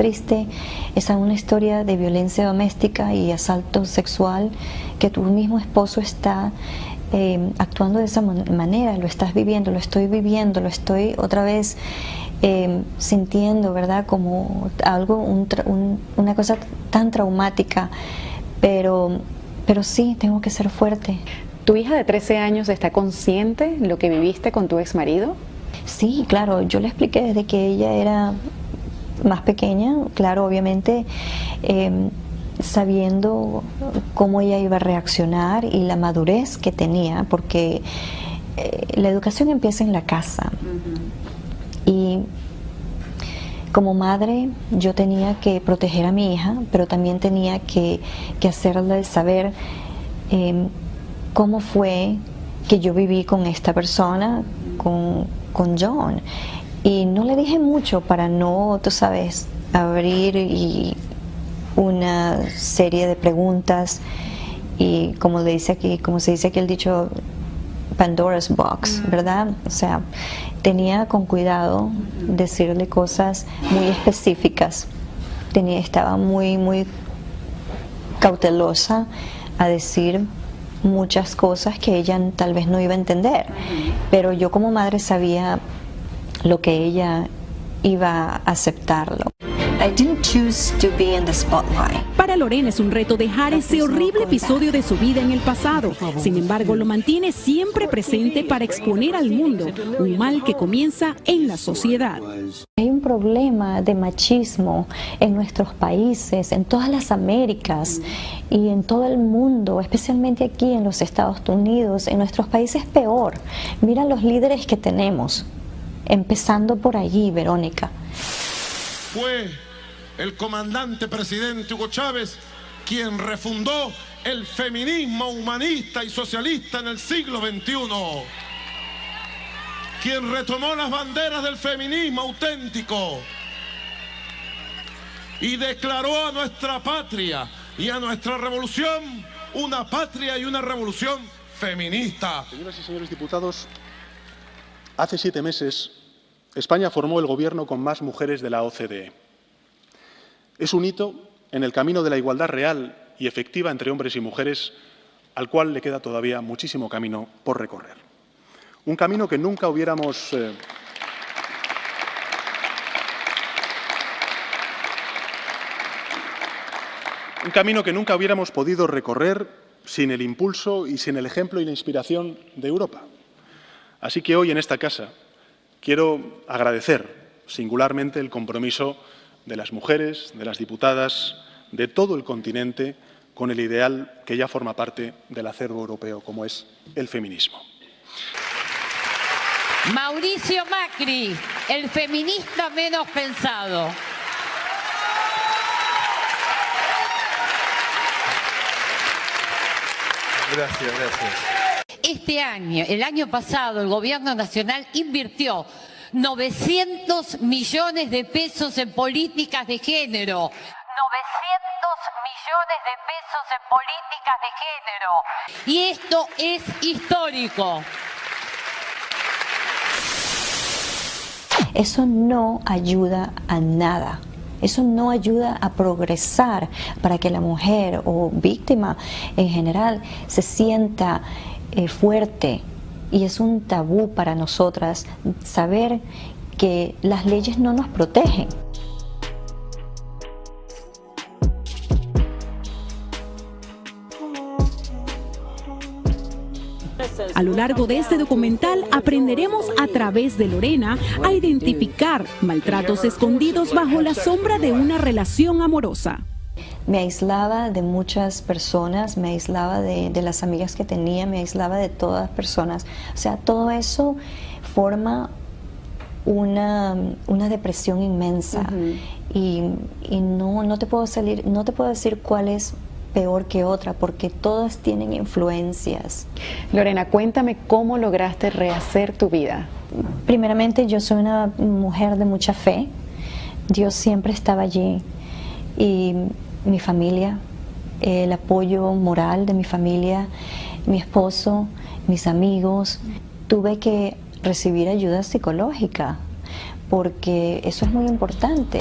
de violencia doméstica y asalto sexual, que tu mismo esposo está actuando de esa manera, lo estás viviendo, lo estoy viviendo, lo estoy otra vez sintiendo, ¿verdad? Como algo, una cosa tan traumática, pero sí, tengo que ser fuerte. ¿Tu hija de 13 años está consciente de lo que viviste con tu ex marido? Sí, claro, yo le expliqué desde que ella era más pequeña, claro, obviamente sabiendo cómo ella iba a reaccionar y la madurez que tenía, porque la educación empieza en la casa. Y como madre yo tenía que proteger a mi hija, pero también tenía que hacerle saber cómo fue que yo viví con esta persona, con John. Y no le dije mucho para no, tú sabes, abrir una serie de preguntas y como se dice aquí el dicho, Pandora's Box, ¿verdad? O sea, tenía con cuidado decirle cosas muy específicas. Estaba muy cautelosa a decir muchas cosas que ella tal vez no iba a entender, pero yo como madre sabía lo que ella iba a aceptarlo. I didn't choose to be in the spotlight. Para Lorena es un reto dejar ese horrible episodio de su vida en el pasado. Sin embargo, lo mantiene siempre presente para exponer al mundo un mal que comienza en la sociedad. Hay un problema de machismo en nuestros países, en todas las Américas y en todo el mundo, especialmente aquí en los Estados Unidos. En nuestros países peor. Mira los líderes que tenemos, empezando por allí, Verónica. Fue el comandante presidente Hugo Chávez quien refundó el feminismo humanista y socialista en el siglo XXI, quien retomó las banderas del feminismo auténtico y declaró a nuestra patria y a nuestra revolución una patria y una revolución feminista. Señoras y señores diputados, hace 7 meses España formó el gobierno con más mujeres de la OCDE. Es un hito en el camino de la igualdad real y efectiva entre hombres y mujeres, al cual le queda todavía muchísimo camino por recorrer. Un camino que nunca hubiéramos podido recorrer sin el impulso y sin el ejemplo y la inspiración de Europa. Así que hoy en esta casa quiero agradecer singularmente el compromiso de las mujeres, de las diputadas, de todo el continente, con el ideal que ya forma parte del acervo europeo, como es el feminismo. Mauricio Macri, el feminista menos pensado. Gracias. Este año, el año pasado, el Gobierno Nacional invirtió 900 millones de pesos en políticas de género. 900 millones de pesos en políticas de género. Y esto es histórico. Eso no ayuda a nada. Eso no ayuda a progresar para que la mujer o víctima en general se sienta fuerte. Y es un tabú para nosotras saber que las leyes no nos protegen. A lo largo de este documental aprenderemos a través de Lorena a identificar maltratos escondidos bajo la sombra de una relación amorosa. Me aislaba de muchas personas, me aislaba de las amigas que tenía, me aislaba de todas las personas. O sea, todo eso forma una depresión inmensa. Y no te puedo decir cuál es peor que otra, porque todas tienen influencias. Lorena, cuéntame cómo lograste rehacer tu vida. Primeramente, yo soy una mujer de mucha fe. Dios siempre estaba allí. Y mi familia, el apoyo moral de mi familia, mi esposo, mis amigos. Tuve que recibir ayuda psicológica porque eso es muy importante.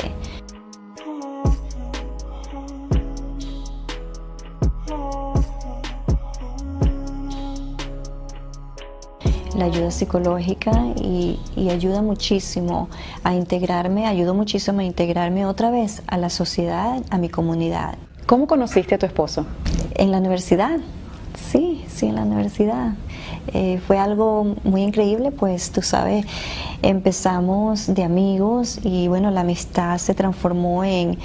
La ayuda psicológica y ayuda muchísimo a integrarme, ayudó muchísimo a integrarme otra vez a la sociedad, a mi comunidad. ¿Cómo conociste a tu esposo? En la universidad, sí, en la universidad. Fue algo muy increíble, pues tú sabes, empezamos de amigos y bueno, la amistad se transformó en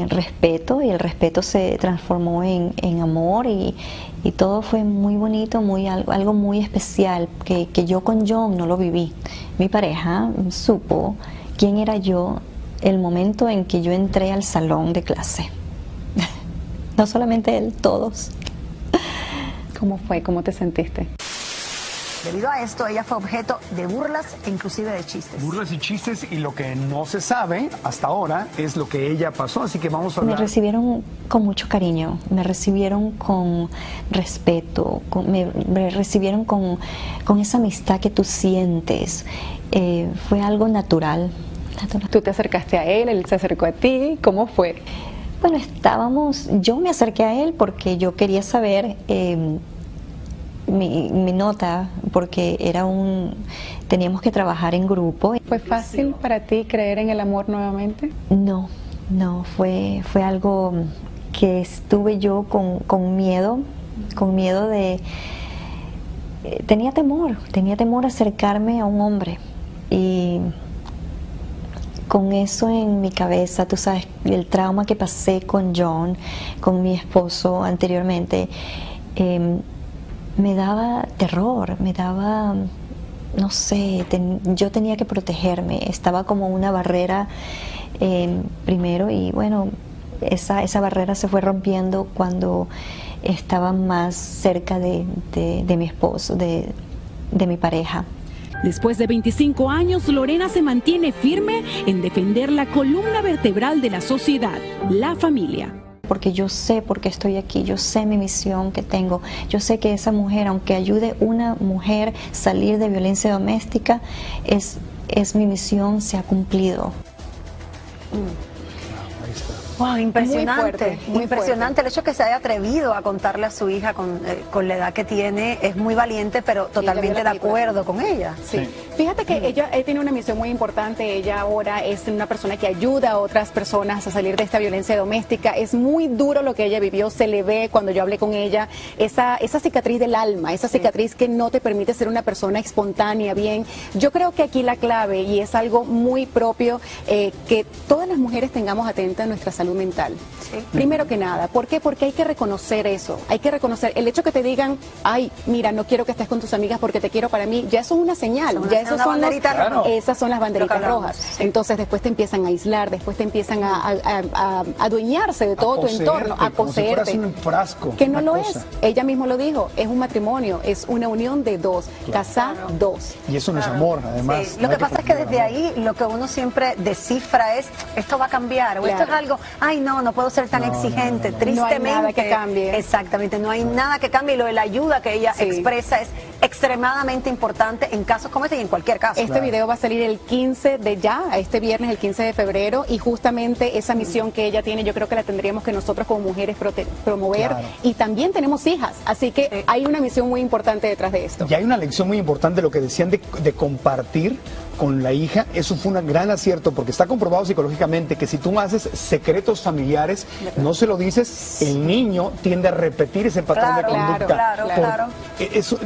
respeto y el respeto se transformó en amor y todo fue muy bonito, algo muy especial que yo con John no lo viví. Mi pareja supo quién era yo el momento en que yo entré al salón de clase. No solamente él, todos. ¿Cómo fue? ¿Cómo te sentiste? Debido a esto, ella fue objeto de burlas e inclusive de chistes. Burlas y chistes, y lo que no se sabe hasta ahora es lo que ella pasó, así que vamos a hablar. Me recibieron con mucho cariño, me recibieron con respeto, me recibieron con esa amistad que tú sientes. Fue algo natural. ¿Tú te acercaste a él se acercó a ti? ¿Cómo fue? Bueno, yo me acerqué a él porque yo quería saber mi nota, porque teníamos que trabajar en grupo. ¿Fue fácil para ti creer en el amor nuevamente? No, fue algo que estuve yo con miedo de... Tenía temor a acercarme a un hombre y con eso en mi cabeza, tú sabes, el trauma que pasé con John, con mi esposo anteriormente, me daba terror, no sé, yo tenía que protegerme, estaba como una barrera primero y bueno, esa barrera se fue rompiendo cuando estaba más cerca de mi esposo, de mi pareja. Después de 25 años, Lorena se mantiene firme en defender la columna vertebral de la sociedad, la familia. Porque yo sé por qué estoy aquí, yo sé mi misión que tengo, yo sé que esa mujer, aunque ayude a una mujer a salir de violencia doméstica, es mi misión, se ha cumplido. Wow, impresionante, muy impresionante. El hecho que se haya atrevido a contarle a su hija con la edad que tiene es muy valiente, pero totalmente de acuerdo con ella. Sí. Fíjate que ella tiene una misión muy importante. Ella ahora es una persona que ayuda a otras personas a salir de esta violencia doméstica. Es muy duro lo que ella vivió, se le ve cuando yo hablé con ella, esa cicatriz del alma, esa cicatriz que no te permite ser una persona espontánea, bien. Yo creo que aquí la clave, y es algo muy propio, que todas las mujeres tengamos atenta a nuestra salud mental. Sí. Primero que nada, ¿por qué? Porque hay que reconocer eso, hay que reconocer el hecho que te digan, ay, mira, no quiero que estés con tus amigas porque te quiero para mí, ya eso es una señal, esas son las banderitas rojas. Sí. Entonces después te empiezan a aislar, después te empiezan a adueñarse de todo tu entorno, a poseerte. Si un frasco, que no lo cosa. Es, ella mismo lo dijo, es un matrimonio, es una unión de dos, casar dos. Y eso no es amor, además. Sí. Lo que pasa es que desde ahí lo que uno siempre descifra es, esto va a cambiar, o esto es algo, ay no puedo ser tan exigente, tristemente. No hay nada que cambie. Exactamente, no hay nada que cambie, y lo de la ayuda que ella expresa es extremadamente importante en casos como este y en cualquier caso. Este video va a salir el 15 este viernes, el 15 de febrero, y justamente esa misión que ella tiene, yo creo que la tendríamos que nosotros como mujeres promover, y también tenemos hijas, así que hay una misión muy importante detrás de esto. Y hay una lección muy importante, lo que decían de compartir con la hija. Eso fue un gran acierto, porque está comprobado psicológicamente que si tú haces secretos familiares, no se lo dices, el niño tiende a repetir ese patrón de conducta. Claro. Eso,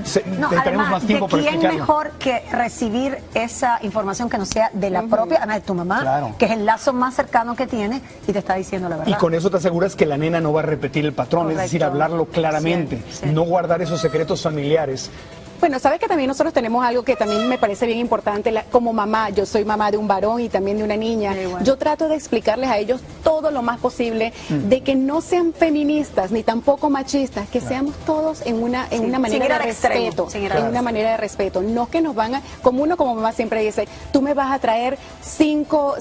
tenemos más tiempo para explicarlo. ¿Quién mejor que recibir esa información que no sea de la propia, además de tu mamá, que es el lazo más cercano que tiene y te está diciendo la verdad? Y con eso te aseguras que la nena no va a repetir el patrón. Correcto. Es decir, hablarlo claramente, no guardar esos secretos familiares. Bueno, sabes que también nosotros tenemos algo que también me parece bien importante, como mamá. Yo soy mamá de un varón y también de una niña. Yo trato de explicarles a ellos todo lo más posible de que no sean feministas ni tampoco machistas, que seamos todos en una manera de respeto, una manera de respeto. No que nos van a, como mamá siempre dice, tú me vas a traer cinco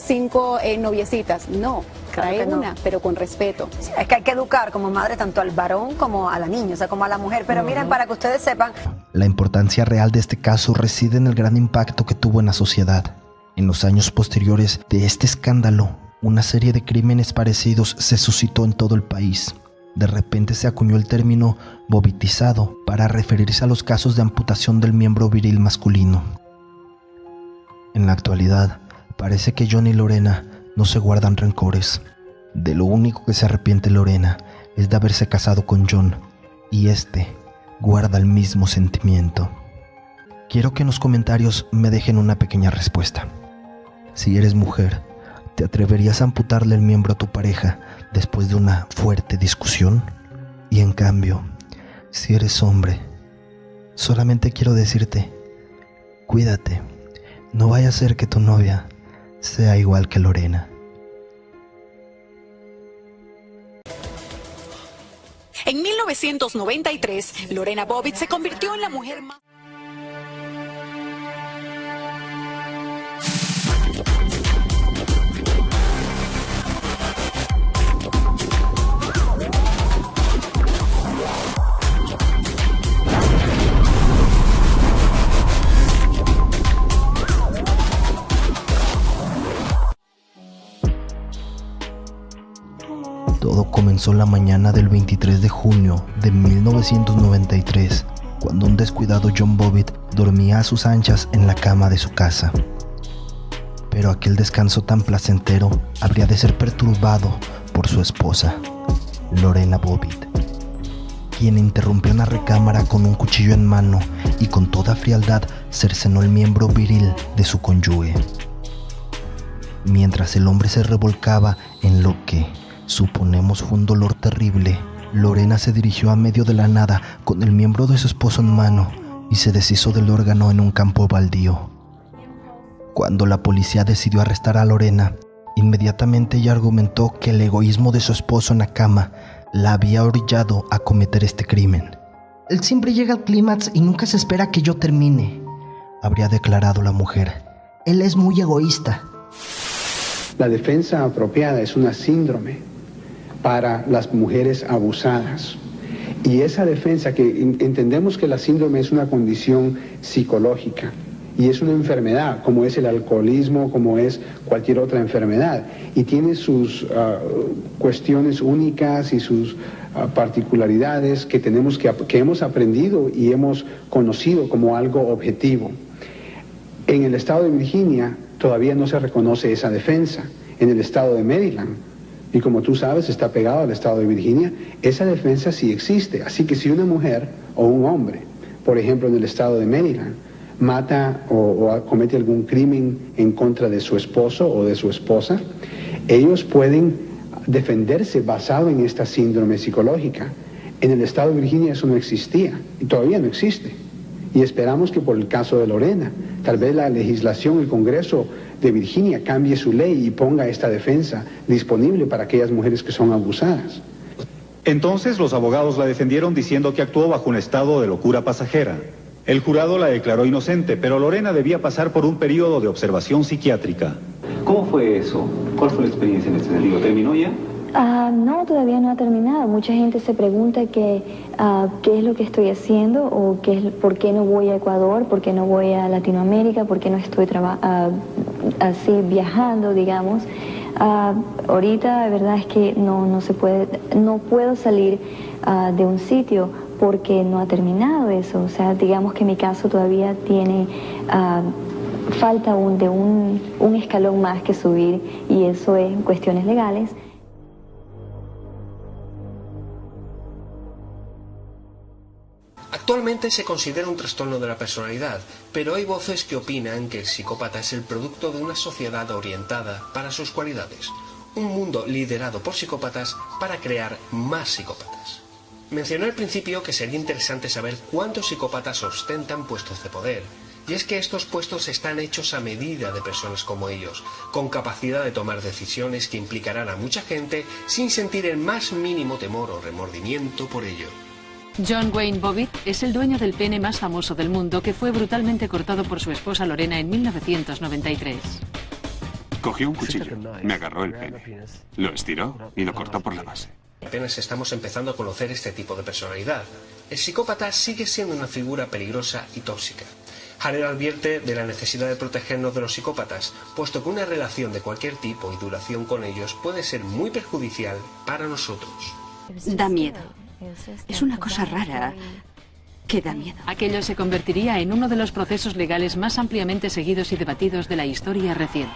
noviecitas. No. Trae una, pero con respeto. Sí, es que hay que educar como madre tanto al varón como a la niña, o sea, como a la mujer. Pero miren, para que ustedes sepan... La importancia real de este caso reside en el gran impacto que tuvo en la sociedad. En los años posteriores de este escándalo, una serie de crímenes parecidos se suscitó en todo el país. De repente se acuñó el término bobitizado para referirse a los casos de amputación del miembro viril masculino. En la actualidad, parece que John y Lorena no se guardan rencores. De lo único que se arrepiente Lorena es de haberse casado con John, y este guarda el mismo sentimiento. Quiero que en los comentarios me dejen una pequeña respuesta. Si eres mujer, ¿te atreverías a amputarle el miembro a tu pareja después de una fuerte discusión? Y en cambio, si eres hombre, solamente quiero decirte, cuídate, no vaya a ser que tu novia sea igual que Lorena. En 1993, Lorena Bobbitt se convirtió en la mujer más... Todo comenzó la mañana del 23 de junio de 1993, cuando un descuidado John Bobbitt dormía a sus anchas en la cama de su casa. Pero aquel descanso tan placentero habría de ser perturbado por su esposa, Lorena Bobbitt, quien interrumpió una recámara con un cuchillo en mano y con toda frialdad cercenó el miembro viril de su cónyuge. Mientras el hombre se revolcaba en lo que suponemos fue un dolor terrible, Lorena se dirigió a medio de la nada con el miembro de su esposo en mano y se deshizo del órgano en un campo baldío. Cuando la policía decidió arrestar a Lorena, inmediatamente ella argumentó que el egoísmo de su esposo en la cama la había orillado a cometer este crimen. Él siempre llega al clímax y nunca se espera que yo termine, habría declarado la mujer. Él es muy egoísta. La defensa apropiada es una síndrome para las mujeres abusadas. Y esa defensa, que entendemos que la síndrome es una condición psicológica y es una enfermedad, como es el alcoholismo, como es cualquier otra enfermedad, y tiene sus cuestiones únicas y sus particularidades que hemos aprendido y hemos conocido como algo objetivo. En el estado de Virginia todavía no se reconoce esa defensa. En el estado de Maryland, y como tú sabes, está pegado al estado de Virginia, esa defensa sí existe. Así que si una mujer o un hombre, por ejemplo en el estado de Maryland, mata o comete algún crimen en contra de su esposo o de su esposa, ellos pueden defenderse basado en esta síndrome psicológica. En el estado de Virginia eso no existía y todavía no existe. Y esperamos que por el caso de Lorena, tal vez la legislación, el Congreso de Virginia cambie su ley y ponga esta defensa disponible para aquellas mujeres que son abusadas. Entonces los abogados la defendieron diciendo que actuó bajo un estado de locura pasajera. El jurado la declaró inocente, pero Lorena debía pasar por un periodo de observación psiquiátrica. ¿Cómo fue eso? ¿Cuál fue la experiencia en este sentido? ¿Terminó ya? No, todavía no ha terminado. Mucha gente se pregunta qué es lo que estoy haciendo o por qué no voy a Ecuador, por qué no voy a Latinoamérica, por qué no estoy así viajando, digamos. Ahorita la verdad es que no puedo salir de un sitio porque no ha terminado eso. O sea, digamos que mi caso todavía tiene falta un escalón más que subir, y eso es cuestiones legales. Actualmente se considera un trastorno de la personalidad, pero hay voces que opinan que el psicópata es el producto de una sociedad orientada para sus cualidades, un mundo liderado por psicópatas para crear más psicópatas. Mencioné al principio que sería interesante saber cuántos psicópatas ostentan puestos de poder, y es que estos puestos están hechos a medida de personas como ellos, con capacidad de tomar decisiones que implicarán a mucha gente sin sentir el más mínimo temor o remordimiento por ello. John Wayne Bobbitt es el dueño del pene más famoso del mundo, que fue brutalmente cortado por su esposa Lorena en 1993. Cogió un cuchillo, me agarró el pene, lo estiró y lo cortó por la base. Apenas estamos empezando a conocer este tipo de personalidad. El psicópata sigue siendo una figura peligrosa y tóxica. Harel advierte de la necesidad de protegernos de los psicópatas, puesto que una relación de cualquier tipo y duración con ellos puede ser muy perjudicial para nosotros. Da miedo. Es una cosa rara que da miedo. Aquello se convertiría en uno de los procesos legales más ampliamente seguidos y debatidos de la historia reciente.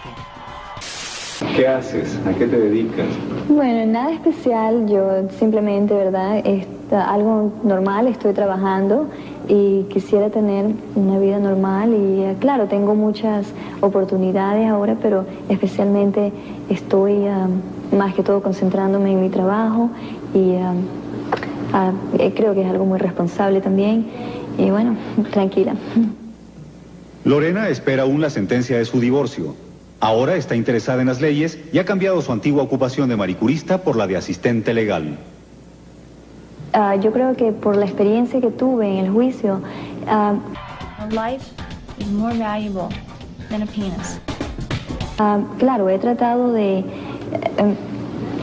¿Qué haces? ¿A qué te dedicas? Bueno, nada especial, yo simplemente, ¿verdad? Algo normal, estoy trabajando y quisiera tener una vida normal y claro, tengo muchas oportunidades ahora, pero especialmente estoy más que todo concentrándome en mi trabajo y creo que es algo muy responsable también y bueno, tranquila. Lorena espera aún la sentencia de su divorcio. Ahora está interesada en las leyes y ha cambiado su antigua ocupación de manicurista por la de asistente legal. Yo creo que por la experiencia que tuve en el juicio, life is more valuable than a penis. Claro, he tratado de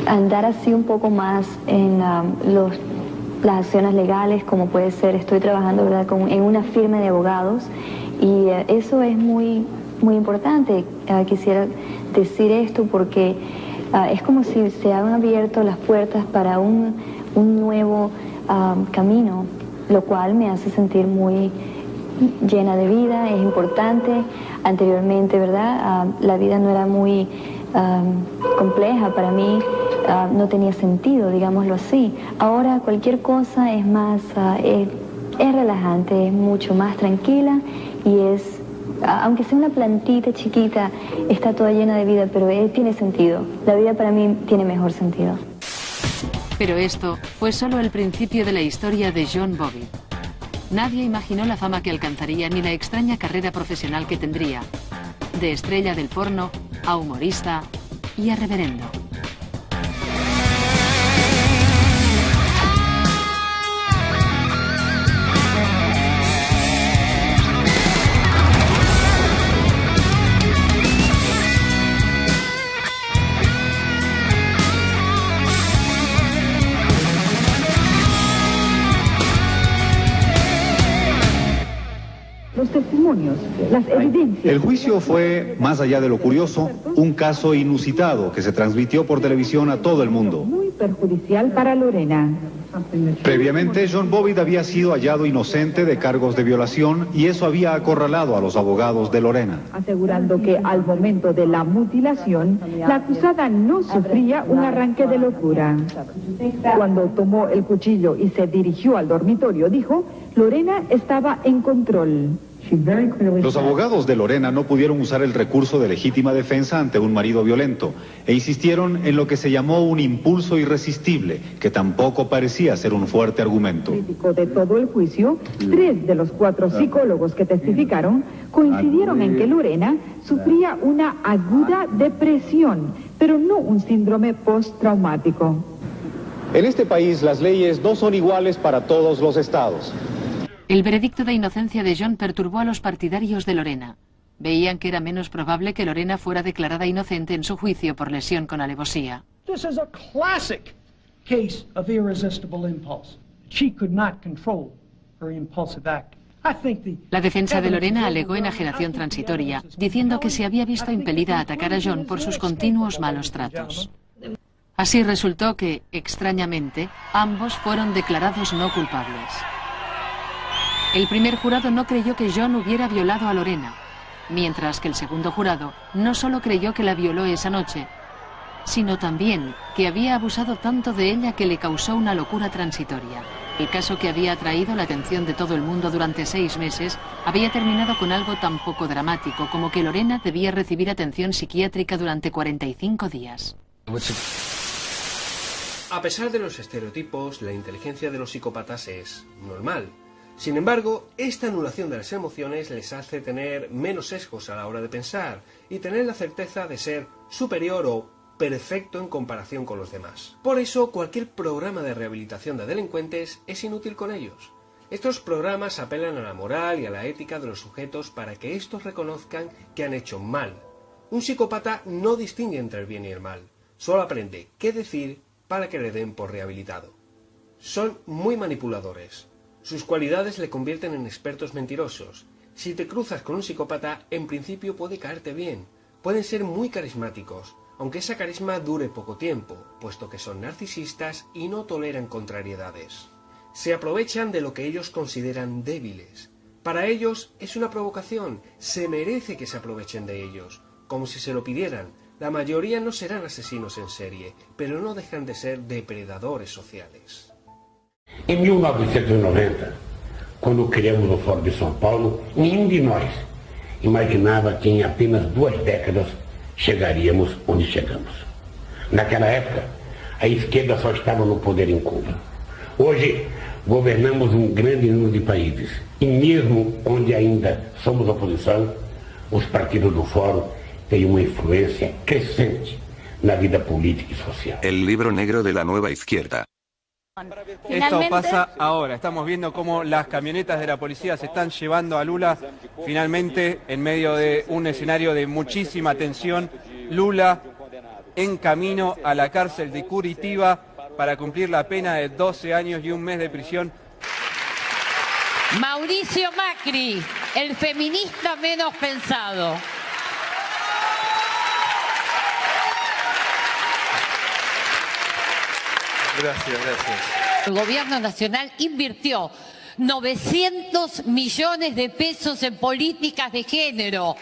andar así un poco más en las acciones legales, como puede ser, estoy trabajando, ¿verdad?, en una firma de abogados y eso es muy importante. Quisiera decir esto porque es como si se han abierto las puertas para un nuevo camino, lo cual me hace sentir muy llena de vida, es importante. Anteriormente, ¿verdad? La vida no era muy compleja para mí, no tenía sentido, digámoslo así. Ahora cualquier cosa es más, es relajante, es mucho más tranquila y es, aunque sea una plantita chiquita, está toda llena de vida, pero tiene sentido. La vida para mí tiene mejor sentido. Pero esto fue solo el principio de la historia de John Bobbitt. Nadie imaginó la fama que alcanzaría ni la extraña carrera profesional que tendría. De estrella del porno a humorista y a reverendo. Los testimonios, las evidencias. El juicio fue, más allá de lo curioso, un caso inusitado que se transmitió por televisión a todo el mundo. Muy perjudicial para Lorena. Previamente, John Bobbitt había sido hallado inocente de cargos de violación y eso había acorralado a los abogados de Lorena. Asegurando que al momento de la mutilación, la acusada no sufría un arranque de locura. Cuando tomó el cuchillo y se dirigió al dormitorio, dijo, Lorena estaba en control. Los abogados de Lorena no pudieron usar el recurso de legítima defensa ante un marido violento e insistieron en lo que se llamó un impulso irresistible, que tampoco parecía ser un fuerte argumento. Crítico de todo el juicio, 3 de los 4 psicólogos que testificaron coincidieron en que Lorena sufría una aguda depresión, pero no un síndrome postraumático. En este país las leyes no son iguales para todos los estados. El veredicto de inocencia de John perturbó a los partidarios de Lorena. Veían que era menos probable que Lorena fuera declarada inocente en su juicio por lesión con alevosía. This is a classic case of irresistible impulse. She could not control her impulsive act. La defensa de Lorena alegó enajenación transitoria, diciendo que se había visto impelida a atacar a John por sus continuos malos tratos. Así resultó que, extrañamente, ambos fueron declarados no culpables. El primer jurado no creyó que John hubiera violado a Lorena, mientras que el segundo jurado no solo creyó que la violó esa noche, sino también que había abusado tanto de ella que le causó una locura transitoria. El caso que había atraído la atención de todo el mundo durante 6 meses había terminado con algo tan poco dramático como que Lorena debía recibir atención psiquiátrica durante 45 días. A pesar de los estereotipos, la inteligencia de los psicópatas es normal. Sin embargo, esta anulación de las emociones les hace tener menos sesgos a la hora de pensar y tener la certeza de ser superior o perfecto en comparación con los demás. Por eso, cualquier programa de rehabilitación de delincuentes es inútil con ellos. Estos programas apelan a la moral y a la ética de los sujetos para que estos reconozcan que han hecho mal Un psicópata no distingue entre el bien y el mal, solo aprende qué decir para que le den por rehabilitado. Son muy manipuladores. Sus cualidades le convierten en expertos mentirosos. Si te cruzas con un psicópata, en principio puede caerte bien. Pueden ser muy carismáticos, aunque esa carisma dure poco tiempo, puesto que son narcisistas y no toleran contrariedades. Se aprovechan de lo que ellos consideran débiles. Para ellos es una provocación, se merece que se aprovechen de ellos, como si se lo pidieran. La mayoría no serán asesinos en serie, pero no dejan de ser depredadores sociales. Em 1990, quando criamos o Fórum de São Paulo, nenhum de nós imaginava que em apenas 2 décadas chegaríamos onde chegamos. Naquela época, a esquerda só estava no poder em Cuba. Hoje, governamos um grande número de países. E mesmo onde ainda somos oposição, os partidos do Fórum têm uma influência crescente na vida política y social. El libro negro de la nueva izquierda. Esto pasa ahora, estamos viendo cómo las camionetas de la policía se están llevando a Lula finalmente en medio de un escenario de muchísima tensión. Lula en camino a la cárcel de Curitiba para cumplir la pena de 12 años y 1 mes de prisión. Mauricio Macri, el feminista menos pensado. Gracias, gracias. El gobierno nacional invirtió 900 millones de pesos en políticas de género. 900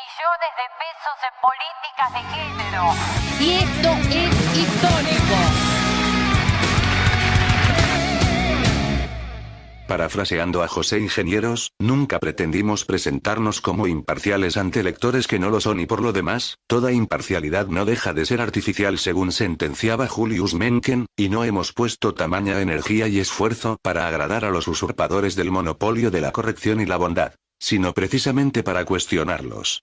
millones de pesos en políticas de género. Y esto es histórico. Parafraseando a José Ingenieros, nunca pretendimos presentarnos como imparciales ante lectores que no lo son y por lo demás, toda imparcialidad no deja de ser artificial según sentenciaba Julius Mencken, y no hemos puesto tamaña energía y esfuerzo para agradar a los usurpadores del monopolio de la corrección y la bondad, sino precisamente para cuestionarlos.